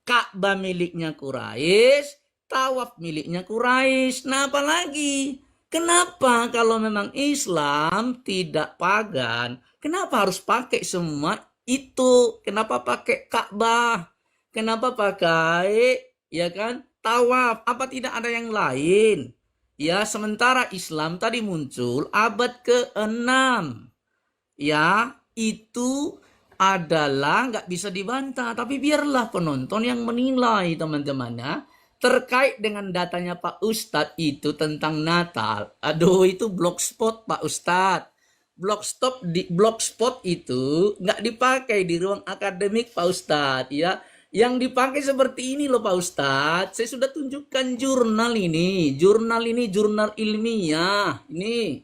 Ka'bah miliknya Quraisy, tawaf miliknya Quraisy. Nah, apalagi? Kenapa kalau memang Islam tidak pagan? Kenapa harus pakai semua itu? Kenapa pakai Ka'bah? Kenapa pakai ya kan tawaf? Apa tidak ada yang lain? Ya, sementara Islam tadi muncul abad ke-6. Ya, itu adalah nggak bisa dibantah. Tapi biarlah penonton yang menilai teman-teman ya. Terkait dengan datanya Pak Ustadz itu tentang Natal. Aduh, itu blogspot Pak Ustadz. Blogspot itu nggak dipakai di ruang akademik Pak Ustadz ya. Yang dipakai seperti ini loh Pak Ustadz. Saya sudah tunjukkan jurnal ini. Jurnal ilmiah. Ini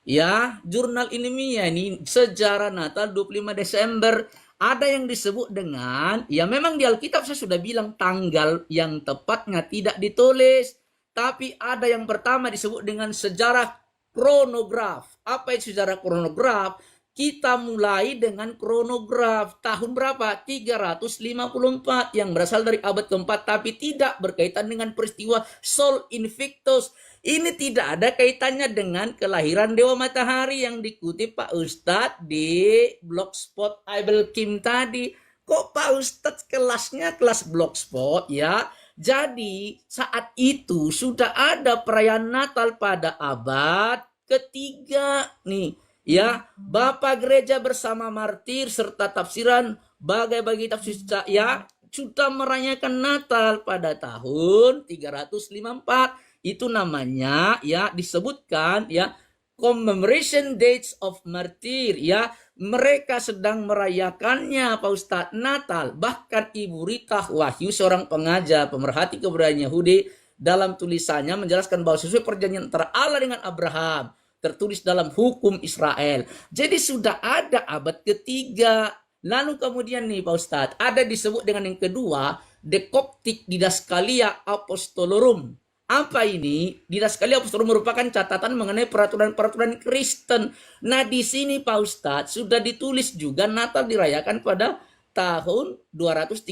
ya, jurnal ilmiah ini sejarah Natal 25 Desember. Ada yang disebut dengan, ya memang di Alkitab saya sudah bilang tanggal yang tepatnya tidak ditulis. Tapi ada yang pertama disebut dengan sejarah kronograf. Apa itu sejarah kronograf? Kita mulai dengan kronograf tahun berapa? 354 yang berasal dari abad keempat, tapi tidak berkaitan dengan peristiwa Sol Invictus. Ini tidak ada kaitannya dengan kelahiran Dewa Matahari yang dikutip Pak Ustadz di blogspot Abel Kim tadi. Kok Pak Ustadz kelasnya kelas blogspot ya? Jadi saat itu sudah ada perayaan Natal pada abad ketiga nih. Ya, Bapak Gereja bersama martir serta tafsiran bagi tafsir ya sudah merayakan Natal pada tahun 354. Itu namanya ya disebutkan ya commemoration dates of martir ya. Mereka sedang merayakannya Pak Ustadz Natal. Bahkan Ibu Rita Wahyu seorang pengajar pemerhati kebudayaan Yahudi dalam tulisannya menjelaskan bahwa sesuai perjanjian antara Allah dengan Abraham tertulis dalam hukum Israel. Jadi sudah ada abad ketiga. Lalu kemudian nih Pak Ustadz, ada disebut dengan yang kedua, The Coptic Didaskalia Apostolorum. Apa ini? Didaskali Apostol merupakan catatan mengenai peraturan-peraturan Kristen. Nah, di sini Pak Ustadz sudah ditulis juga Natal dirayakan pada tahun 230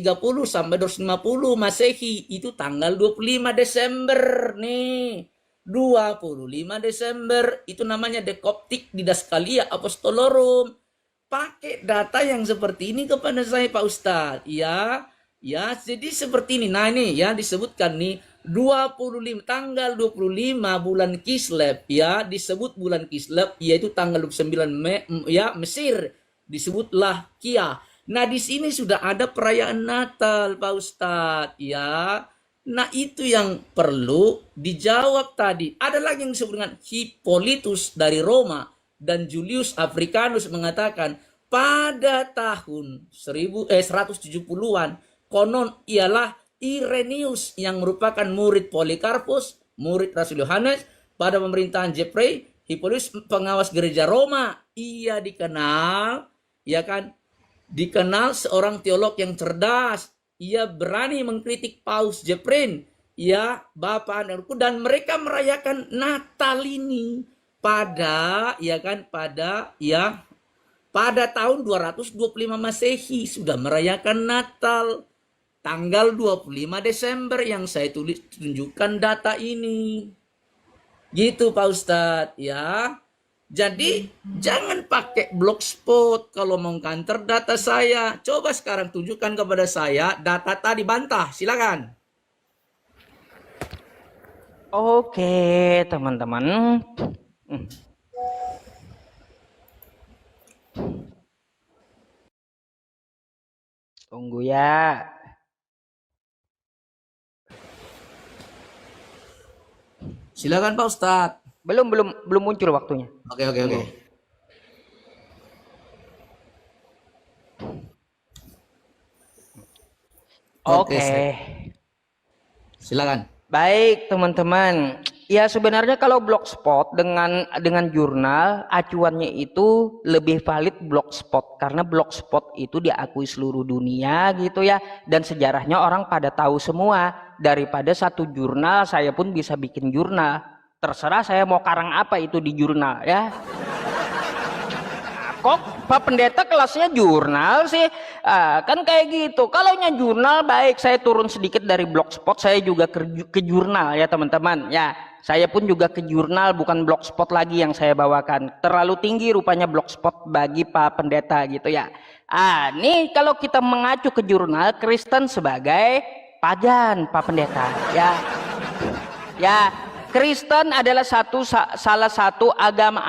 sampai 250 Masehi. Itu tanggal 25 Desember nih. 25 Desember itu namanya Dekoptik Didaskalia Apostolorum. Pakai data yang seperti ini kepada saya Pak Ustadz. Ya, ya, jadi seperti ini. Nah, ini ya disebutkan nih 25 tanggal 25 bulan Kislev ya, disebut bulan Kislev yaitu tanggal 29 ya, Mesir disebutlah Kia. Nah, di sini sudah ada perayaan Natal Pak Ustadz ya. Nah, itu yang perlu dijawab tadi. Ada lagi yang disebut dengan Hippolytus dari Roma dan Julius Africanus mengatakan pada tahun 170-an konon ialah Irenaeus yang merupakan murid Polikarpus, murid Rasul Yohanes pada pemerintahan Jeffrey, Hippolytus pengawas gereja Roma. Ia dikenal, ya kan, dikenal seorang teolog yang cerdas. Ia berani mengkritik Paus Jeffrey, ya, Bapak anakku, dan mereka merayakan Natal ini pada, ya kan, pada tahun 225 Masehi sudah merayakan Natal. Tanggal 25 Desember yang saya tunjukkan data ini. Gitu Pak Ustadz ya. Jadi jangan pakai blogspot kalau mau counter data saya. Coba sekarang tunjukkan kepada saya data tadi, bantah. Silakan.
Oke, teman-teman. Tunggu ya.
Silakan Pak Ustadz.
Belum muncul waktunya.
Oke.
Oke.
Silakan.
Baik, teman-teman. Ya, sebenarnya kalau blogspot dengan jurnal acuannya itu lebih valid blogspot karena blogspot itu diakui seluruh dunia gitu ya, dan sejarahnya orang pada tahu semua. Daripada satu jurnal saya pun bisa bikin jurnal. Terserah saya mau karang apa itu di jurnal ya. Kok Pak Pendeta kelasnya jurnal sih? Kan kayak gitu. Kalau jurnal baik, saya turun sedikit dari blogspot, saya juga ke jurnal ya teman-teman. Ya, saya pun juga ke jurnal, bukan blogspot lagi yang saya bawakan. Terlalu tinggi rupanya blogspot bagi Pak Pendeta gitu ya. Nih kalau kita mengacu ke jurnal, Kristen sebagai pagan Pak Pendeta. Ya, Kristen adalah salah satu agama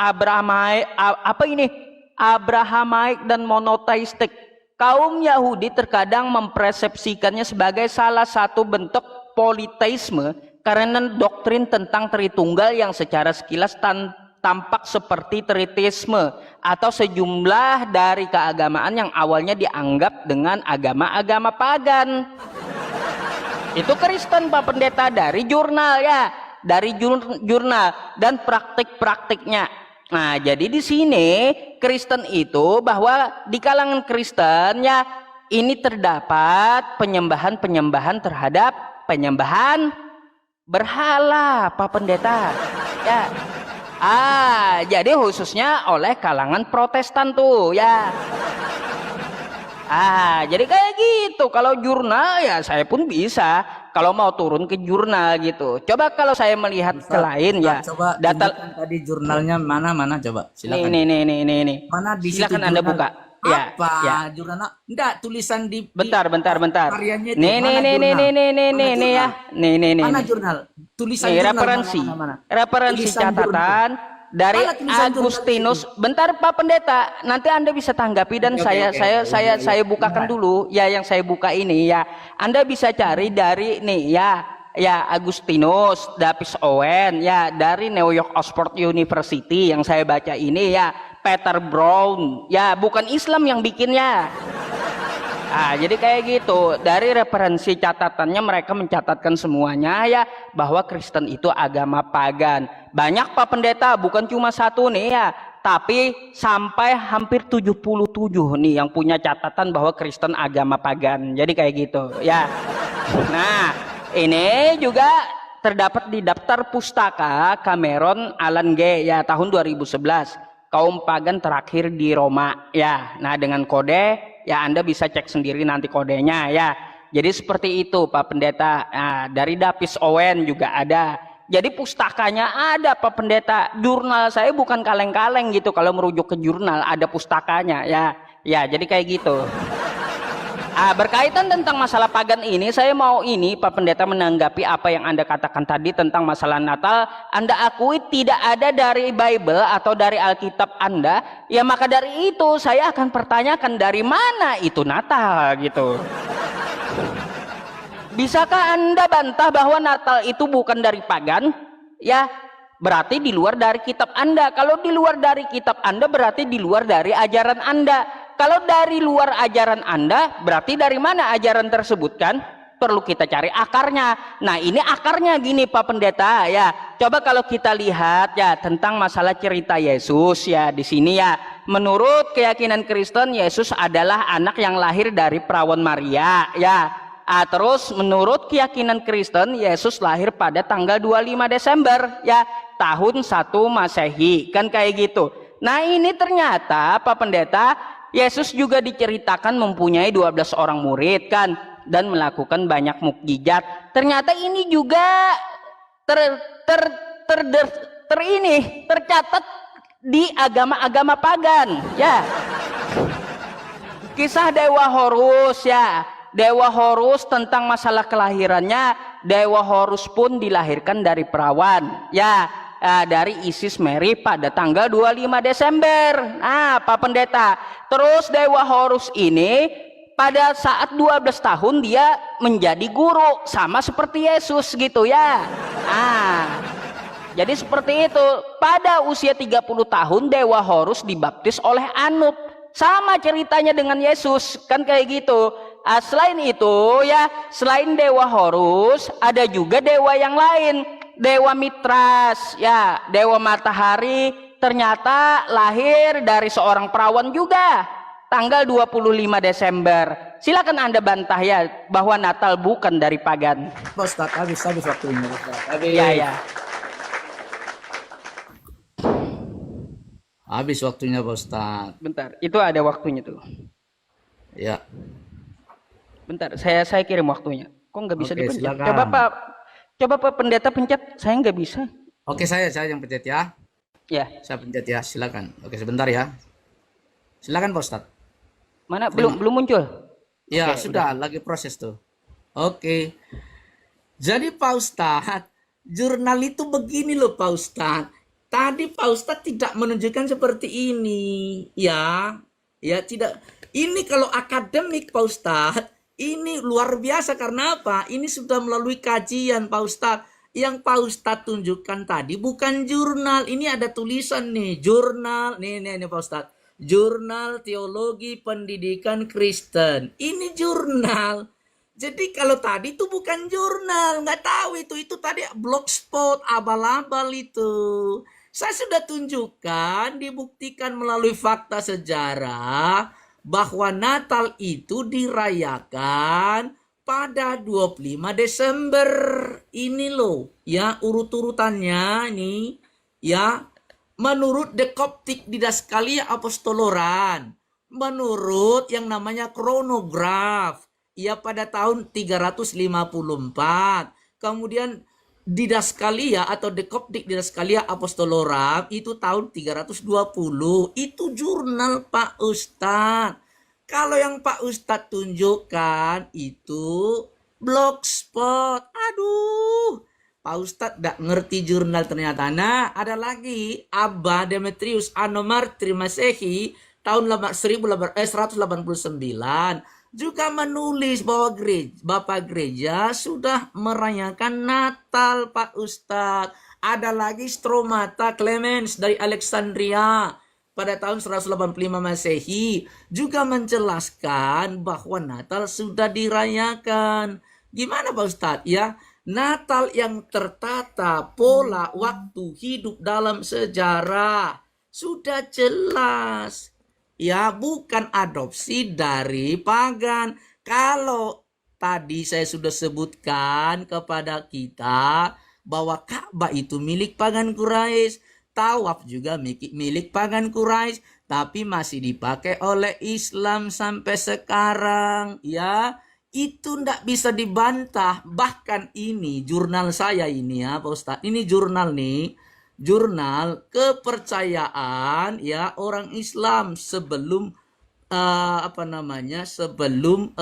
Abrahamaik dan monoteistik. Kaum Yahudi terkadang mempersepsikannya sebagai salah satu bentuk politeisme karena doktrin tentang Tritunggal yang secara sekilas tampak seperti Tritheisme atau sejumlah dari keagamaan yang awalnya dianggap dengan agama-agama pagan. Itu Kristen Pak Pendeta dari jurnal ya, dari jurnal dan praktik-praktiknya. Nah, jadi di sini Kristen itu bahwa di kalangan Kristen ya ini terdapat penyembahan terhadap penyembahan berhala Pak Pendeta. Ya. Jadi khususnya oleh kalangan Protestan tuh ya. Jadi kayak gitu. Kalau jurnal ya saya pun bisa. Kalau mau turun ke jurnal gitu. Coba kalau saya melihat ke lain ya.
Coba
data
tadi jurnalnya mana coba. Silakan.
Nih.
Mana di
silakan
situ
Anda
jurnal?
buka.
Apa
Ya.
jurnal? Enggak, tulisan di
Bentar.
karyanya itu.
Nih ya. Nih.
Mana jurnal? Tulisan
Nih,
jurnal
referensi.
mana?
Referensi
Tulisan
catatan dari
Mana tulisan jurnal
Agustinus. Bentar Pak Pendeta, nanti Anda bisa tanggapi dan
Oke.
saya bukakan dulu ya yang saya buka ini ya. Anda bisa cari dari nih ya Agustinus, Davis Owen ya, dari New York Oxford University yang saya baca ini ya, Peter Brown ya, bukan Islam yang bikinnya. Jadi kayak gitu. Dari referensi catatannya mereka mencatatkan semuanya ya bahwa Kristen itu agama pagan. Banyak Pak Pendeta, bukan cuma satu nih ya, tapi sampai hampir 77 nih yang punya catatan bahwa Kristen agama pagan. Jadi kayak gitu ya. Nah, ini juga terdapat di daftar pustaka Cameron Alan G ya tahun 2011, kaum pagan terakhir di Roma ya. Nah, dengan kode ya Anda bisa cek sendiri nanti kodenya ya. Jadi seperti itu Pak Pendeta. Nah, dari Davis Owen juga ada. Jadi pustakanya ada Pak Pendeta. Jurnal saya bukan kaleng-kaleng gitu, kalau merujuk ke jurnal ada pustakanya ya. Ya, jadi kayak gitu. Berkaitan tentang masalah pagan ini, saya mau ini Pak Pendeta menanggapi apa yang Anda katakan tadi tentang masalah Natal. Anda akui tidak ada dari Bible atau dari Alkitab Anda, ya maka dari itu saya akan pertanyakan dari mana itu Natal gitu. Bisakah Anda bantah bahwa Natal itu bukan dari pagan? Ya, berarti di luar dari kitab Anda. Kalau di luar dari kitab Anda berarti di luar dari ajaran Anda. Kalau dari luar ajaran Anda, berarti dari mana ajaran tersebut kan? Perlu kita cari akarnya. Nah, ini akarnya gini Pak Pendeta ya. Coba kalau kita lihat ya tentang masalah cerita Yesus ya di sini ya. Menurut keyakinan Kristen, Yesus adalah anak yang lahir dari perawan Maria ya. Terus menurut keyakinan Kristen, Yesus lahir pada tanggal 25 Desember ya, tahun 1 Masehi. Kan kayak gitu. Nah, ini ternyata Pak Pendeta, Yesus juga diceritakan mempunyai 12 orang murid kan, dan melakukan banyak mukjizat. Ternyata ini juga tercatat di agama-agama pagan ya. Kisah Dewa Horus ya. Dewa Horus tentang masalah kelahirannya, Dewa Horus pun dilahirkan dari perawan ya. Dari Isis Mary pada tanggal 25 Desember. Nah, Pak Pendeta, terus Dewa Horus ini pada saat 12 tahun dia menjadi guru sama seperti Yesus gitu ya. Jadi seperti itu. Pada usia 30 tahun Dewa Horus dibaptis oleh Anup. Sama ceritanya dengan Yesus, kan kayak gitu. Selain itu ya, selain Dewa Horus ada juga dewa yang lain. Dewa Mitras ya, Dewa Matahari ternyata lahir dari seorang perawan juga tanggal 25 Desember. Silakan Anda bantah ya bahwa Natal bukan dari pagan.
Pak Ustadz, habis waktunya Ustadz. Habis.
Ya.
Habis waktunya Pak Ustadz.
Bentar, itu ada waktunya tuh.
Ya.
Bentar, saya kirim waktunya. Kok nggak bisa dipencet?
Silakan.
Coba Pak Pendeta pencet, saya nggak bisa.
Oke, saya yang pencet ya.
Ya.
Saya pencet ya, silakan. Oke, sebentar ya. Silakan Pak Ustadz.
Mana belum muncul?
Ya,
Oke,
sudah lagi proses tuh. Oke. Jadi Pak Ustadz, jurnal itu begini loh Pak Ustadz. Tadi Pak Ustadz tidak menunjukkan seperti ini. Ya tidak. Ini kalau akademik Pak Ustadz, ini luar biasa karena apa? Ini sudah melalui kajian Pak Ustadz. Yang Pak Ustadz tunjukkan tadi bukan jurnal. Ini ada tulisan nih, jurnal. Nih Pak Ustadz. Jurnal Teologi Pendidikan Kristen. Ini jurnal. Jadi kalau tadi itu bukan jurnal. Nggak tahu itu tadi blogspot, abal-abal itu. Saya sudah tunjukkan, dibuktikan melalui fakta sejarah bahwa Natal itu dirayakan pada 25 Desember. Ini loh, ya urut-urutannya ini, ya. Menurut The Coptic Didaskalia Apostoloran, menurut yang namanya kronograf, ya pada tahun 354. Kemudian Didaskalia atau The Coptic Didaskalia Apostoloram itu tahun 320. Itu jurnal Pak Ustadz. Kalau yang Pak Ustadz tunjukkan itu blogspot. Aduh, Pak Ustadz tidak ngerti jurnal ternyata. Nah, ada lagi Abba Demetrius Anomartri Masehi tahun 189 juga menulis bahwa Bapak Gereja sudah merayakan Natal Pak Ustadz. Ada lagi Stromata Clemens dari Alexandria pada tahun 185 Masehi juga menjelaskan bahwa Natal sudah dirayakan. Gimana Pak Ustadz ya? Natal yang tertata pola waktu hidup dalam sejarah sudah jelas. Ya, bukan adopsi dari pagan. Kalau tadi saya sudah sebutkan kepada kita bahwa Ka'bah itu milik pagan Quraisy, tawaf juga milik pagan Quraisy, tapi masih dipakai oleh Islam sampai sekarang, ya. Itu ndak bisa dibantah. Bahkan ini jurnal saya ini ya Pak Ustadz, ini jurnal nih, jurnal kepercayaan ya orang Islam sebelum apa namanya, sebelum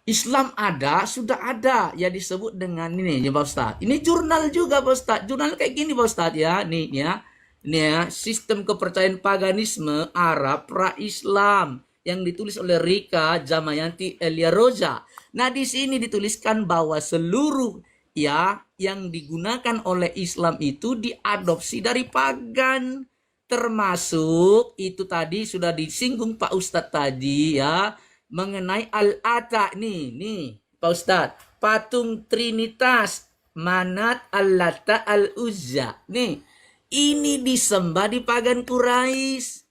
Islam ada, sudah ada ya, disebut dengan ini ya Pak Ustadz. Ini jurnal juga Pak Ustadz, jurnal kayak gini Pak Ustadz ya, nih ya. Ini ya, sistem kepercayaan paganisme Arab pra-Islam yang ditulis oleh Rika Jamayanti Elia Roja. Nah, di sini dituliskan bahwa seluruh ya yang digunakan oleh Islam itu diadopsi dari pagan. Termasuk itu tadi sudah disinggung Pak Ustadz tadi ya, mengenai Al-Ata nih Pak Ustadz, patung Trinitas Manat, Al-Lata, Al-Uzza. Nih, ini disembah di pagan Quraisy.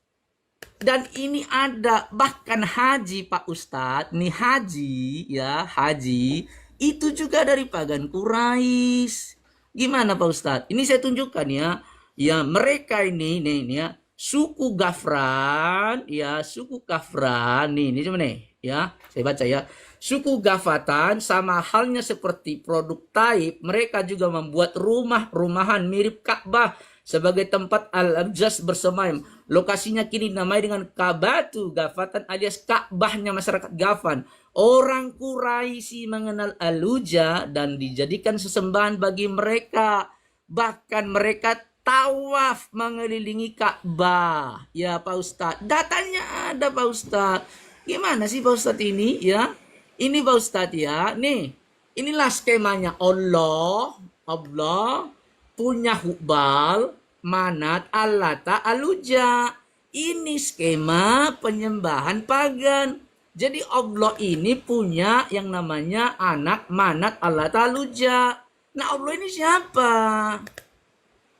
Dan ini ada bahkan haji Pak Ustadz, nih haji ya, haji itu juga dari pagan Quraisy. Gimana Pak Ustadz? Ini saya tunjukkan ya. Ya, mereka ini nih ya, suku Gafran ya, suku Gafran nih coba nih ya, saya baca ya. Suku Gafatan sama halnya seperti produk Taib, mereka juga membuat rumah-rumahan mirip Ka'bah sebagai tempat Al-Abjas bersemayam. Lokasinya kini dinamai dengan Kabatu Gafatan alias Ka'bahnya masyarakat Gafan. Orang Quraisy mengenal Al-Uja dan dijadikan sesembahan bagi mereka. Bahkan mereka tawaf mengelilingi Ka'bah. Ya Pak Ustadz, datanya ada Pak Ustadz. Gimana sih Pak Ustadz ini ya? Ini Pak Ustadz ya, nih. Inilah skemanya. Allah punya Hubal, Manat, Al-Lata, Al-Uja. Ini skema penyembahan pagan. Jadi Allah ini punya yang namanya anak Manat, Al-Lata, Al-Uja. Nah, Allah ini siapa?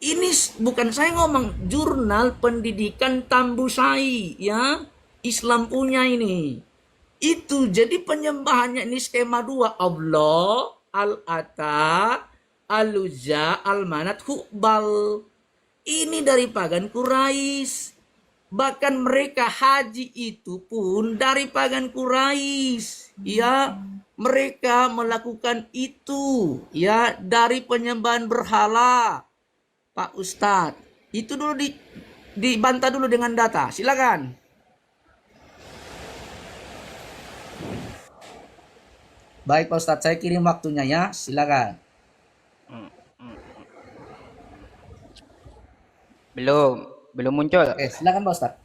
Ini bukan saya ngomong, jurnal pendidikan Tambusai ya. Islam punya ini. Itu jadi penyembahannya ini skema dua. Allah, Al-Ata, Al-Uzza, Al-Manat, Hubal. Ini dari pagan Quraisy. Bahkan mereka haji itu pun dari pagan Quraisy. Ya, mereka melakukan itu ya dari penyembahan berhala. Pak Ustadz, itu dulu dibantah dulu dengan data. Silakan. Baik Pak Ustadz, saya kirim waktunya ya. Silakan.
Belum muncul.
Oke, silakan Pak Ustadz.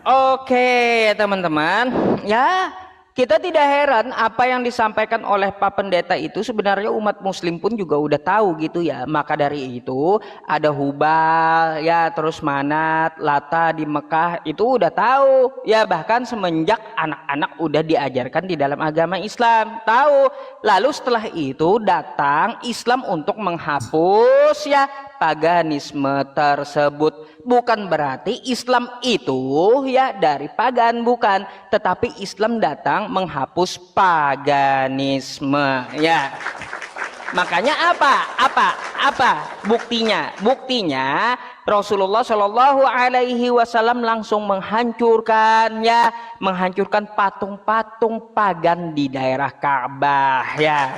Oke, teman-teman. Ya, kita tidak heran apa yang disampaikan oleh Pak Pendeta itu sebenarnya umat muslim pun juga udah tahu gitu ya. Maka dari itu ada Hubal ya, terus Manat, Lata di Mekah itu udah tahu. Ya, bahkan semenjak anak-anak udah diajarkan di dalam agama Islam, tahu. Lalu setelah itu datang Islam untuk menghapus ya paganisme tersebut. Bukan berarti Islam itu ya dari pagan, bukan, tetapi Islam datang menghapus paganisme ya. Makanya apa buktinya Rasulullah Shallallahu Alaihi Wasallam langsung menghancurkan patung-patung pagan di daerah Ka'bah ya.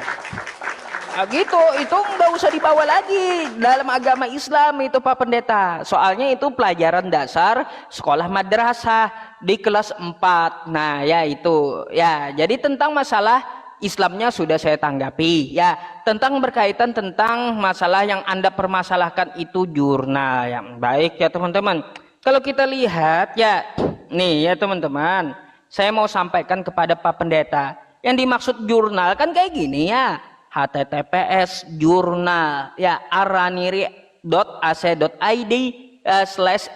Nah, gitu, itu nggak usah dibawa lagi dalam agama Islam itu Pak Pendeta. Soalnya itu pelajaran dasar sekolah madrasah di kelas 4. Nah ya itu ya, jadi tentang masalah Islamnya sudah saya tanggapi ya. Tentang berkaitan tentang masalah yang Anda permasalahkan itu jurnal yang baik ya teman-teman. Kalau kita lihat ya, nih ya teman-teman, saya mau sampaikan kepada Pak Pendeta, yang dimaksud jurnal kan kayak gini ya. https jurnal ya araniri.ac.id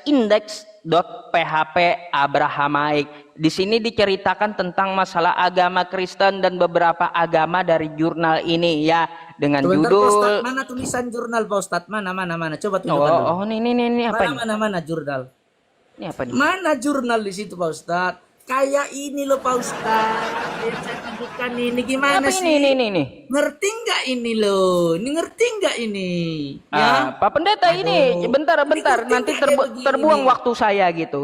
/index.php abrahamaik. Di sini diceritakan tentang masalah agama Kristen dan beberapa agama dari jurnal ini ya, dengan
Sebentar,
judul
Pak Ustadz, mana tulisan jurnal Pak Ustadz? Mana coba tunjukkan dulu.
ini apa ini?
Mana jurnal?
Ini apa nih?
Mana jurnal di situ Pak Ustadz? kayak ini loh Pak Ustadz. Yang saya tunjukkan ini gimana
Apa
sih?
ini?
Ngerti nggak ini loh? Ini ngerti nggak ini? Ya.
Pak Pendeta ini
Aduh.
bentar,
Ini ngerti
nanti
nggak kayak begini
terbuang
nih?
waktu saya gitu.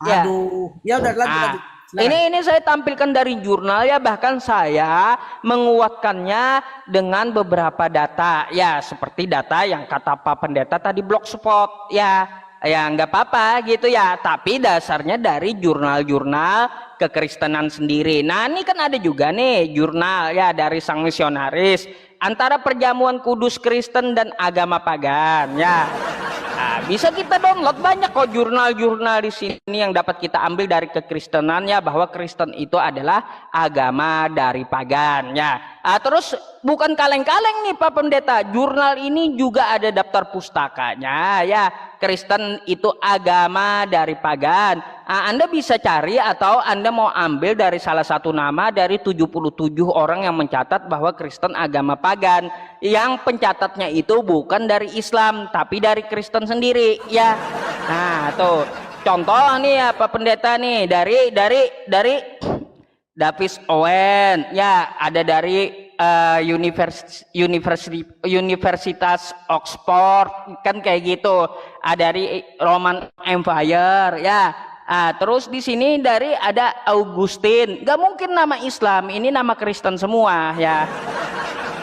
Ya.
Aduh. Ya udah lanjut
Ah,
lanjut. Silakan.
ini saya tampilkan dari jurnal ya, bahkan saya menguatkannya dengan beberapa data ya, seperti data yang kata Pak Pendeta tadi blogspot ya. Ya nggak apa-apa gitu ya, tapi dasarnya dari jurnal-jurnal kekristenan sendiri. Nah ini kan ada juga nih jurnal ya dari sang misionaris antara perjamuan kudus Kristen dan agama pagan ya. Nah, bisa kita download banyak kok jurnal-jurnal di sini yang dapat kita ambil dari kekristenannya, bahwa Kristen itu adalah agama dari pagan ya. Terus bukan kaleng-kaleng nih Pak Pendeta, jurnal ini juga ada daftar pustakanya ya. Kristen itu agama dari pagan. Anda bisa cari atau Anda mau ambil dari salah satu nama dari 77 orang yang mencatat bahwa Kristen agama pagan. Yang pencatatnya itu bukan dari Islam tapi dari Kristen sendiri ya. Nah, tuh contoh nih ya Pak Pendeta nih dari Davis Owen ya, ada dari Universitas Oxford kan kayak gitu, ada dari Roman Empire ya. Terus di sini dari ada Augustine, gak mungkin nama Islam, ini nama Kristen semua ya.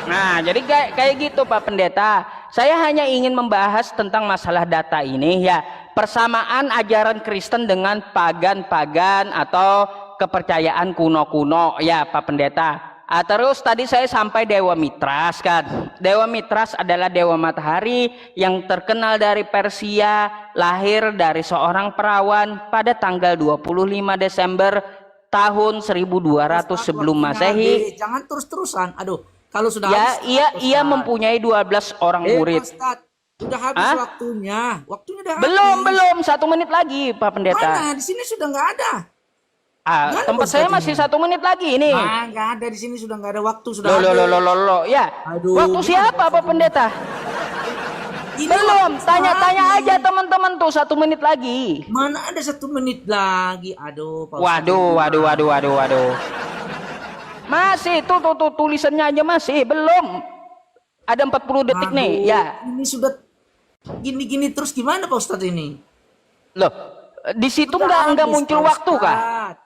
Nah, jadi kayak gitu Pak Pendeta. Saya hanya ingin membahas tentang masalah data ini ya. Persamaan ajaran Kristen dengan pagan-pagan atau kepercayaan kuno-kuno ya Pak Pendeta. Terus tadi saya sampai Dewa Mitras kan. Dewa Mitras adalah dewa matahari yang terkenal dari Persia, lahir dari seorang perawan pada tanggal 25 Desember tahun 1200 sebelum Masehi.
Jangan terus-terusan. Aduh, kalau sudah
Ya,
habis,
ia mempunyai 12 orang murid.
Ustaz, udah habis waktunya. Waktunya udah
Belum,
habis.
1 menit lagi Pak Pendeta.
Mana? Di sini sudah nggak ada. Mana
Tempat saya masih 1 menit lagi ini.
Nggak ada di sini, sudah nggak ada waktu, sudah
Loh, ya.
Aduh,
Waktu siapa Pak Pendeta?
Ini
Belum,
waktu
tanya-tanya
habis.
aja teman-teman tuh 1 menit lagi.
Mana ada 1 menit lagi? Aduh, Pak Ustaz.
Waduh. Masih tuh tulisannya aja masih belum. Ada 40 detik nih. Ya.
Ini sudah gini-gini terus gimana Pak Ustadz ini?
Loh, di situ
Sudah
nggak
habis,
muncul
Pak
waktu kah?
Ustadz.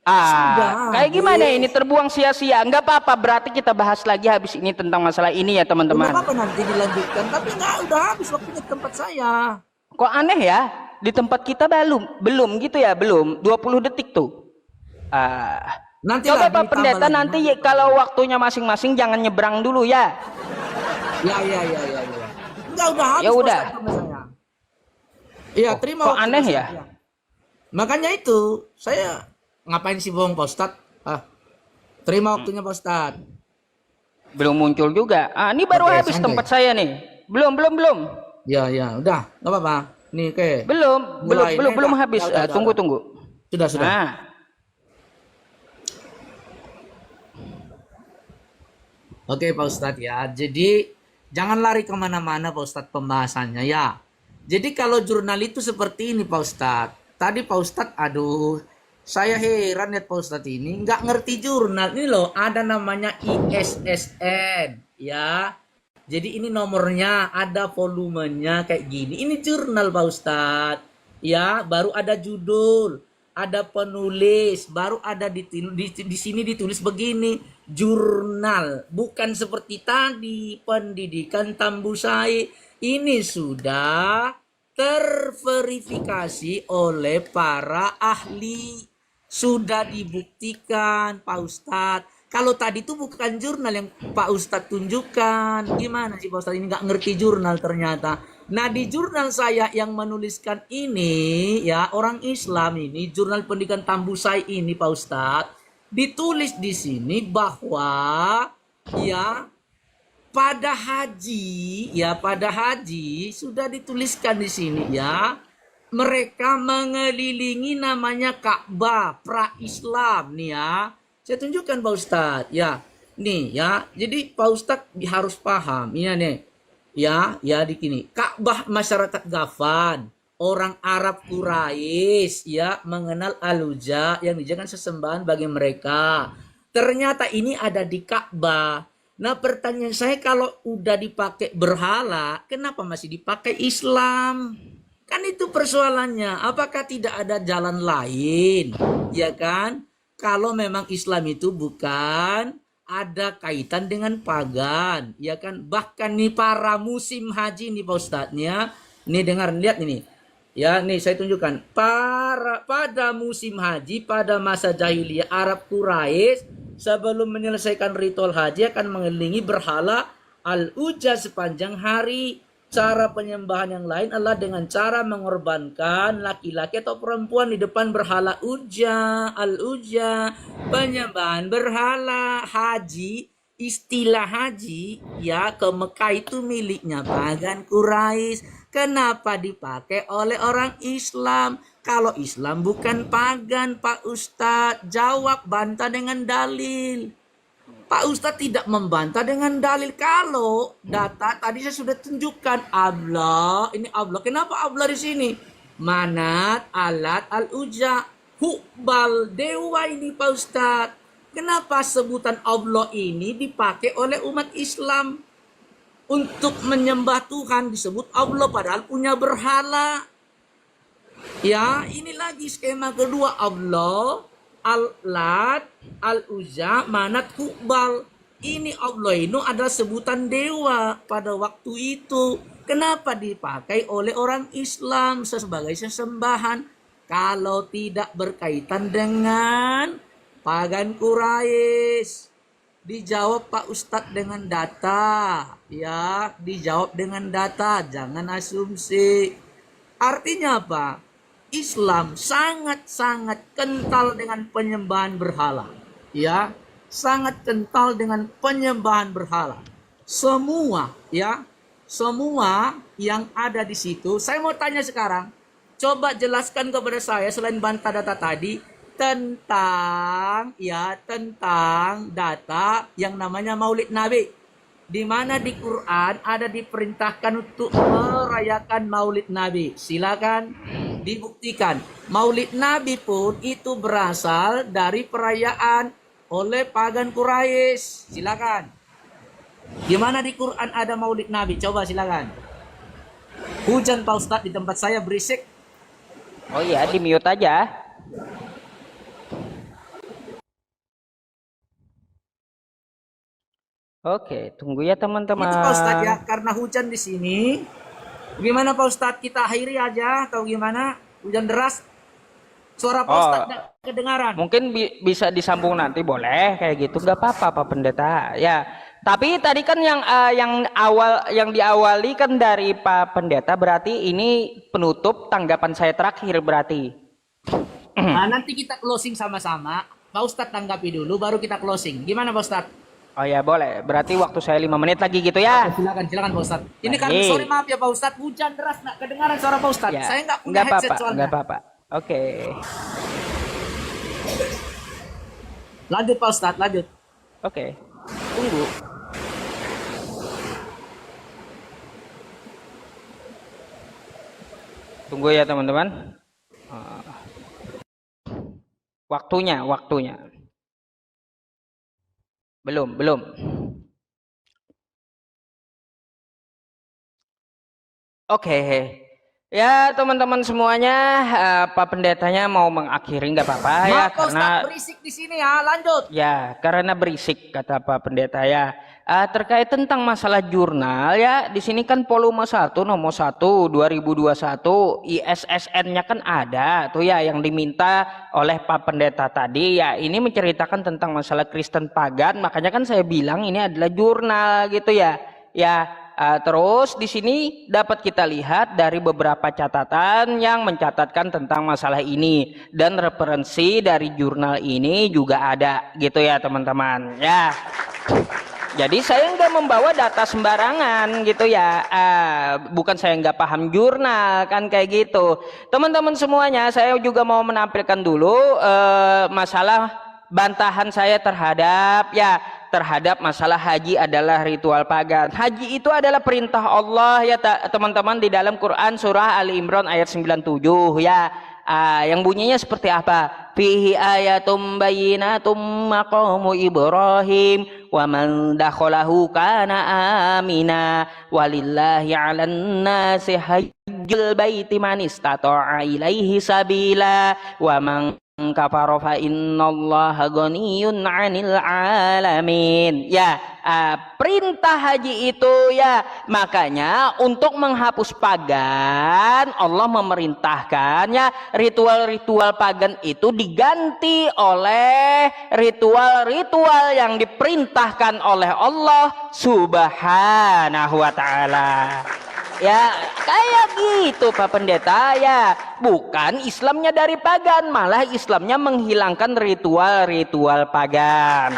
Sudah
Kayak gimana
habis.
ini, terbuang sia-sia? Nggak apa-apa, berarti kita bahas lagi habis ini tentang masalah ini ya
Udah
teman-teman.
apa nanti dilanjutkan? Tapi nggak, udah habis waktunya di tempat saya.
Kok aneh ya? Di tempat kita belum gitu ya, belum 20 detik tuh.
Nanti
Coba
lagi,
Pak
tambah
Pendeta
lagi.
nanti kalau waktunya masing-masing jangan nyebrang dulu ya.
Ya. Enggak, udah habis.
Ya
Pak
udah.
Ustadz sama saya. Iya, terima.
kok
waktu
aneh
Pak
ya?
Ustadz, Makanya itu saya ngapain sih bohong Pak Ustadz? Terima waktunya Pak Ustadz.
Belum muncul juga. Ini baru
Oke,
habis
santai.
tempat saya nih. Belum.
Ya, udah, nggak apa-apa. Nih, oke.
Belum
Udah,
habis.
udah.
Tunggu.
Sudah.
Nah,
Oke Pak Ustadz ya, jadi jangan lari kemana-mana Pak Ustadz pembahasannya ya. Jadi kalau jurnal itu seperti ini Pak Ustadz. Tadi Pak Ustadz, aduh, saya heran ya Pak Ustadz ini nggak ngerti jurnal. Ini loh, ada namanya ISSN ya. Jadi ini nomornya, ada volumenya kayak gini. Ini jurnal Pak Ustadz ya, baru ada judul, ada penulis, baru ada di sini ditulis begini, jurnal, bukan seperti tadi pendidikan Tambusai. Ini sudah terverifikasi oleh para ahli, sudah dibuktikan Pak Ustadz. Kalau tadi itu bukan jurnal yang Pak Ustadz tunjukkan, gimana sih Pak Ustadz ini nggak ngerti jurnal ternyata. Nah, di jurnal saya yang menuliskan ini ya, orang Islam ini, jurnal pendidikan Tambusai ini Pak Ustadz, ditulis di sini bahwa ya pada haji sudah dituliskan di sini ya, mereka mengelilingi namanya Ka'bah pra-Islam nih ya. Saya tunjukkan Pak Ustadz ya. Nih ya, jadi Pak Ustadz harus paham ini nih. Ya di sini. Ka'bah masyarakat Gafan. orang Arab Quraisy ya mengenal Al-Uzza yang dijadikan sesembahan bagi mereka. Ternyata ini ada di Ka'bah. Nah, pertanyaan saya, kalau udah dipakai berhala, kenapa masih dipakai Islam? Kan itu persoalannya. Apakah tidak ada jalan lain? Ya kan? Kalau memang Islam itu bukan ada kaitan dengan pagan, ya kan? Bahkan nih para musim haji nih Pak Ustadznya, nih dengar, lihat ini. Ya, nih saya tunjukkan. Pada musim haji pada masa jahiliyah Arab Quraisy sebelum menyelesaikan ritual haji akan mengelilingi berhala Al-Uzza sepanjang hari. Cara penyembahan yang lain adalah dengan cara mengorbankan laki-laki atau perempuan di depan berhala Uzza, Al-Uzza. Penyembahan berhala haji, istilah haji ya ke Mekah itu miliknya pagan Quraisy. Kenapa dipakai oleh orang Islam? Kalau Islam bukan pagan, Pak Ustadz. Jawab, bantah dengan dalil. Pak Ustadz tidak membantah dengan dalil. Kalau data tadi saya sudah tunjukkan Allah, ini Allah. Kenapa Allah di sini? Manat, Alat, Al-Uzza, Hubal, dewa ini Pak Ustadz. Kenapa sebutan Allah ini dipakai oleh umat Islam untuk menyembah Tuhan, disebut Allah padahal punya berhala? Ya, ini lagi skema kedua, Allah, Al-Lat, Al-Uzza, Manat, Hubal. Ini Allah ini adalah sebutan dewa pada waktu itu. Kenapa dipakai oleh orang Islam sebagai sesembahan kalau tidak berkaitan dengan pagan Quraisy? Dijawab Pak Ustadz dengan data. Ya, dijawab dengan data, jangan asumsi. Artinya apa? Islam sangat-sangat kental dengan penyembahan berhala. Ya, sangat kental dengan penyembahan berhala. Semua yang ada di situ. Saya mau tanya sekarang, coba jelaskan kepada saya selain bantah data tadi tentang data yang namanya Maulid Nabi. Di mana di Quran ada diperintahkan untuk merayakan Maulid Nabi. Silakan dibuktikan. Maulid Nabi pun itu berasal dari perayaan oleh pagan Quraisy. Silakan. Di mana di Quran ada Maulid Nabi? Coba silakan. Hujan Pak Ustadz di tempat saya berisik.
Oh iya, di mute aja. Oke, tunggu ya teman-teman.
Itu Pak Ustadz ya, karena hujan di sini. Gimana Pak Ustadz, kita akhiri aja atau gimana? Hujan deras. Suara Pak Ustadz tidak kedengaran.
Mungkin bisa disambung nanti, boleh kayak gitu, nggak apa-apa Pak Pendeta. Ya, tapi tadi kan yang diawali kan dari Pak Pendeta, berarti ini penutup tanggapan saya terakhir berarti.
Nah, nanti kita closing sama-sama. Pak Ustadz tanggapi dulu, baru kita closing. Gimana Pak Ustadz?
Oh ya boleh, berarti waktu saya 5 menit lagi gitu ya.
Silakan Pak Ustadz. Ini karena sorry maaf ya Pak Ustadz, hujan deras nggak kedengaran suara Pak Ustadz.
Ya,
Saya nggak punya headset soalnya.
Nggak apa-apa. Oke.
Lanjut Pak Ustadz, lanjut.
Oke. Tunggu. Tunggu ya teman-teman. Waktunya. Belum. Oke. Ya teman-teman semuanya, Pak Pendetanya mau mengakhiri nggak apa-apa ya,
Maaf Pak
karena
Ustadz, berisik di sini ya, lanjut.
ya karena berisik kata Pak Pendeta ya. Terkait tentang masalah jurnal ya, di sini kan volume 1 nomor 1 2021 ISSN-nya kan ada tuh ya, yang diminta oleh Pak Pendeta tadi ya. Ini menceritakan tentang masalah Kristen pagan, makanya kan saya bilang ini adalah jurnal gitu ya. Ya, terus di sini dapat kita lihat dari beberapa catatan yang mencatatkan tentang masalah ini, dan referensi dari jurnal ini juga ada gitu ya teman-teman ya. Jadi saya nggak membawa data sembarangan gitu ya. Bukan saya nggak paham jurnal kan kayak gitu. Teman-teman semuanya, saya juga mau menampilkan dulu masalah bantahan saya terhadap ya terhadap masalah haji adalah ritual pagan. Haji itu adalah perintah Allah ya teman-teman di dalam Quran surah Ali Imran ayat 97 ya. Yang bunyinya seperti apa? Fihi ayatum bayyinatum maqamu Ibrahim wa man dakhalahu kana amina walillahi 'alan nasi hajjul baiti man istata'a ilaihi sabila wa man kafara fa innallaha ghaniyun 'anil 'alamin. Ya, perintah haji itu ya, makanya untuk menghapus pagan Allah memerintahkannya ritual-ritual pagan itu diganti oleh ritual-ritual yang diperintahkan oleh Allah Subhanahu wa taala. Ya kayak gitu Pak Pendeta ya, bukan Islamnya dari pagan, malah Islamnya menghilangkan ritual-ritual pagan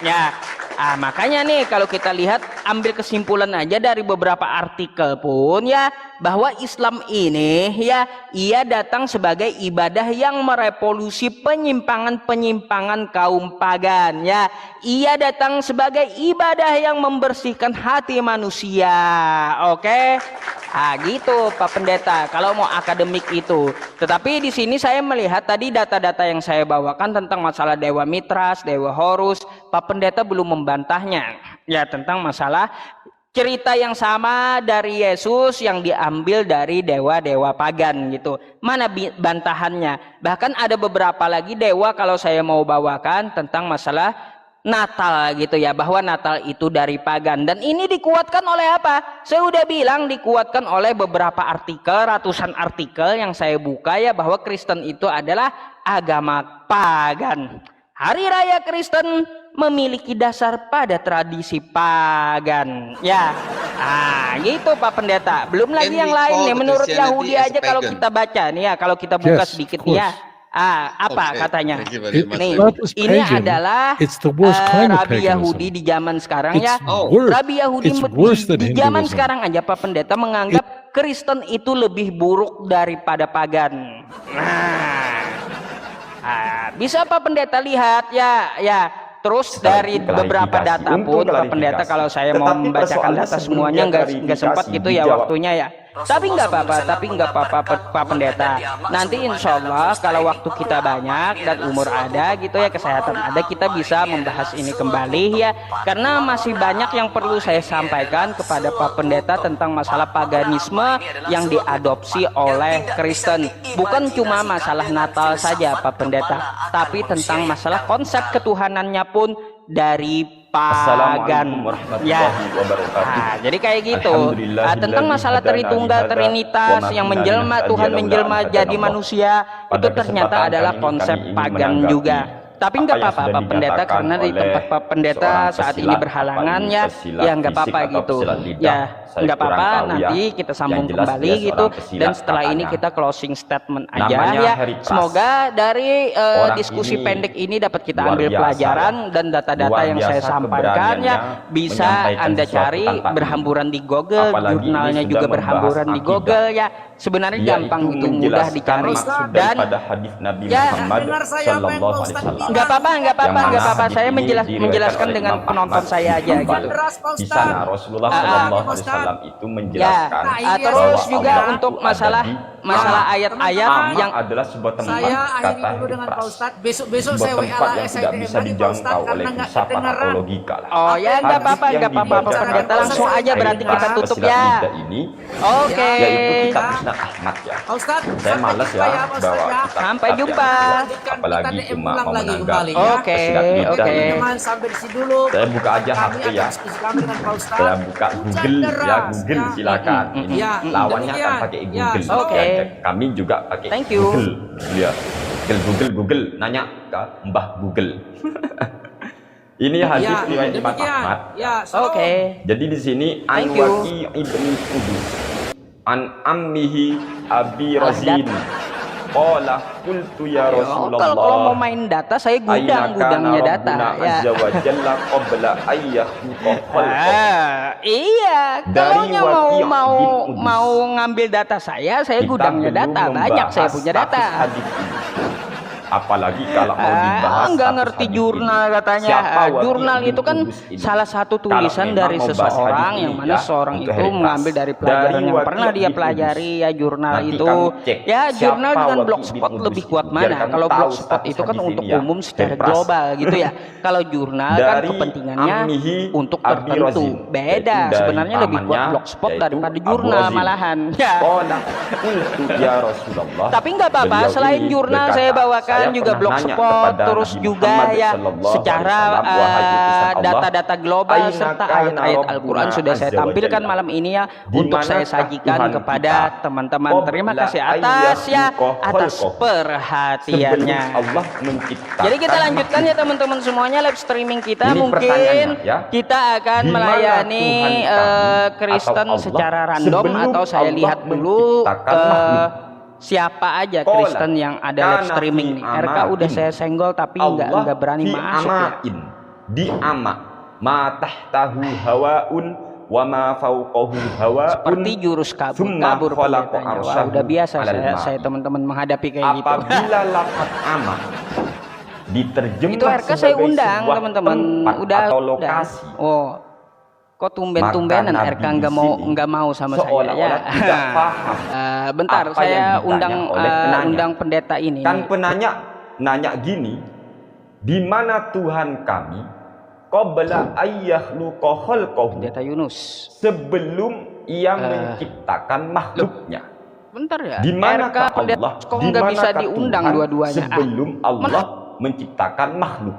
ya. Makanya nih kalau kita lihat, ambil kesimpulan aja dari beberapa artikel pun ya, bahwa Islam ini ya, ia datang sebagai ibadah yang merevolusi penyimpangan-penyimpangan kaum pagan ya. Ia datang sebagai ibadah yang membersihkan hati manusia. Oke. Gitu Pak Pendeta kalau mau akademik itu. Tetapi di sini saya melihat tadi data-data yang saya bawakan tentang masalah Dewa Mitras, Dewa Horus, Pak Pendeta belum membantahnya ya, tentang masalah cerita yang sama dari Yesus yang diambil dari dewa-dewa pagan gitu. Mana bantahannya? Bahkan ada beberapa lagi dewa kalau saya mau bawakan tentang masalah Natal gitu ya, bahwa Natal itu dari pagan, dan ini dikuatkan oleh apa? Saya udah bilang dikuatkan oleh beberapa artikel, ratusan artikel yang saya buka ya, bahwa Kristen itu adalah agama pagan. Hari Raya Kristen memiliki dasar pada tradisi pagan ya. Gitu Pak Pendeta. Belum lagi yang lain nih, menurut Yahudi aja kalau kita baca nih ya, kalau kita buka sedikit nih ya. Apa katanya? Nih, ini adalah Rabi Yahudi di zaman sekarang ya. Rabi Yahudi di zaman sekarang aja Pak Pendeta menganggap Kristen itu lebih buruk daripada pagan. Bisa Pak Pendeta lihat ya, ya. Terus dari beberapa data pun Pak Pendeta, kalau saya mau membacakan data semuanya nggak sempat gitu ya waktunya ya. Tapi nggak apa-apa Pak Pendeta. Nanti insya Allah kalau waktu kita banyak dan umur ada gitu ya, kesehatan ada, kita bisa membahas ini kembali ya. Karena masih banyak yang perlu saya sampaikan kepada Pak Pendeta tentang masalah paganisme yang diadopsi oleh Kristen. Bukan cuma masalah Natal saja Pak Pendeta, tapi tentang masalah konsep ketuhanannya pun dari pagan ya. Jadi kayak gitu. Tentang masalah Tritunggal, Trinitas yang menjelma, Tuhan menjelma jadi manusia, itu ternyata adalah konsep pagan juga. Tapi nggak apa-apa Pak Pendeta, karena di tempat Pak Pendeta saat ini berhalangan ya, ya nggak apa-apa gitu ya, nggak apa-apa, nanti kita sambung kembali gitu, dan setelah ini kita closing statement aja ya. Semoga dari diskusi pendek ini dapat kita ambil pelajaran, dan data-data yang saya sampaikan ya bisa Anda cari berhamburan di Google, jurnalnya juga berhamburan di Google ya. Sebenarnya gampang itu, mudah dicari, dan ya nggak apa-apa, saya menjelaskan dengan penonton saya aja gitu.
Di sana Rasulullah SAW itu menjelaskan
terus juga untuk masalah ayat-ayat yang
adalah sebuah tempat, kata
dengan Pak Ustadz. Besok
sebuah
saya
tempat yang tidak bisa dijangkau oleh filsafat atau logika lah.
Oh ya, nggak apa-apa Pak Pendeta, langsung aja berarti kita tutup ya. Oke.
Yaitu kitab Musnad Ahmad ya. Saya males ya bawa kitab.
Sampai jumpa.
Apalagi cuma mau menanggapi.
Oke.
Sampai di sini dulu.
Saya buka aja HP ya. Saya buka Google ya, Google silakan. Ini lawannya akan pakai Google.
Oke.
Kami juga pakai
Thank you.
Google. Ya. Google nanya ke Mbah Google. Ini hadis riwayat Imam Ahmad.
Oke.
Jadi di sini
Thank you.
An-Waqi' ibn Qudus an ammihi Abi Razin qala qultu ya Rasulullah,
kalau mau main data saya gudangnya data ya.
Azza wa jalla qabla ayyahu
Iya, kalau mau ngambil data saya gudangnya data, banyak saya punya data.
Apalagi kalau mau dibahas
Nggak
hadis
ngerti
hadis
jurnal
ini.
katanya.
Siapa Waki'
Jurnal
bin
itu kan
Qudus ini?
salah satu
Kalau
tulisan
memang
dari
mau bahas
seseorang
hadis
yang
ini
mana
ya,
seorang
untuk
itu
ringkas.
mengambil dari pelajaran
Dari
yang
Waki'
pernah dia
bin
pelajari
Qudus.
ya jurnal
Nanti
itu.
kamu cek
Ya jurnal
siapa
dengan
Waki'
blogspot
bin
lebih
Qudus
kuat
itu, biar
mana?
kamu
Kalau
tahu
blogspot
status
itu kan
hadis
untuk
ini ya.
umum secara
Bebas.
global gitu ya. Kalau jurnal kan
Dari
kepentingannya
Ammihi
untuk
Abi
tertentu.
Razin,
Beda.
yaitu dari
Sebenarnya lebih kuat
pamannya,
blogspot
yaitu
daripada
Abu
jurnal
Razin.
malahan. Ya.
Qala qultu ya Rasulullah.
Tapi nggak apa-apa,
Beliau
selain
ini
jurnal
berkata,
saya bawakan
saya
juga
pernah
blogspot,
nanya kepada
terus
Nabi
juga
Muhammad
ya
sallallahu
secara
alaihi wasallam, wahai utusan Allah,
data-data global
aina
serta
kana
ayat-ayat
Rabbuna
Al-Quran sudah saya
azza wa
tampilkan
jalla?
malam ini ya
Di
untuk saya
manakah
sajikan
Tuhan
kepada
kita
teman-teman. Terima
qabla
kasih atas ya
ayyakhuqa
atas
khalqahu?
perhatiannya.
Sebelum Allah menciptakan.
Jadi kita lanjutkan ya teman-teman semuanya live streaming kita.
Ini
Mungkin
pertanyaannya, ya.
kita akan
Di mana
melayani
Tuhan kami
Kristen
atau Allah
secara random
sebelum
atau saya
Allah
lihat dulu
menciptakan makhluk?
siapa aja
Qala,
Kristen yang ada live
kana
streaming
fi
nih. RK udah
amain.
saya senggol tapi
Allah
nggak berani
fi
masuk ya.
amain. Di ama ma tahtahu hawaun wa ma fauqahu hawaun.
Seperti jurus kabur
Summa
kabur
khalaqa
pendetanya. Wah,
arsyahu
udah biasa
alal
saya
ma'i.
teman-teman menghadapi kayak gitu.
Apabila lafaz ama diterjemah
Itu RK saya
sebagai
undang
sebuah
teman-teman.
tempat
Udah
atau
udah.
lokasi,
Oh. Kok tumben-tumbenan
maka
RK
Nabi
nggak mau sama saya ya.
seolah-olah tidak paham
Bentar,
apa
saya
yang ditanya
undang
oleh penanya.
undang pendeta ini.
Kan penanya nanya gini, di mana Tuhan kami qabla ayyahluqa khalqahu,
Pendeta Yunus.
sebelum ia menciptakan makhluknya.
Bentar ya.
Di
RK
manakah
pendeta
Allah?
kok
Di
nggak bisa
manakah
diundang
Tuhan
dua-duanya?
sebelum Allah menciptakan makhluk?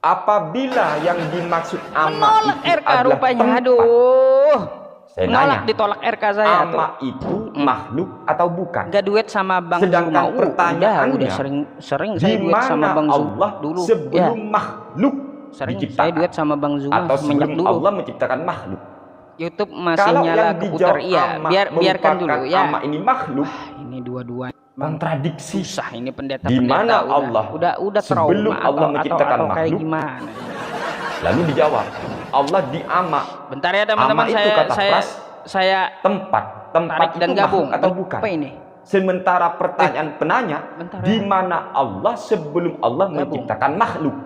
Apabila yang dimaksud ama
Menolak
itu
RK
adalah
rupanya.
tempat,
Aduh.
saya
Menolak
nanya,
ditolak RK saya tuh.
ama itu makhluk atau bukan?
Nggak duet sama Bang
Sedangkan
Zuma.
pertanyaannya,
Udah sering
Di
saya duet sama
mana
Bang Zuma
Allah
dulu. Ya,
sebelum makhluk
sering saya
diciptakan?
duet sama Bang Zuma
Atau
semenjak
sebelum
dulu.
Allah menciptakan makhluk?
YouTube masih
Kalau
nyala
yang
keputar
dijawab
iya.
ama
Biarkan dulu
merupakan
ya.
ama ini makhluk,
Ini dua-duanya
kontradiksi.
susah ini pendeta.
Di mana
udah,
Allah
udah
sebelum
trauma
Allah
atau
menciptakan
kayak
makhluk?
gimana?
Lalu dijawab, Allah di ama.
Bentar ya teman-teman,
Ama itu kata pras,
saya
tempat
tarik dan
itu
gabung
makhluk atau bukan?
apa ini?
Sementara pertanyaan penanya,
bentar ya.
di mana Allah sebelum Allah
Gabung.
menciptakan makhluk?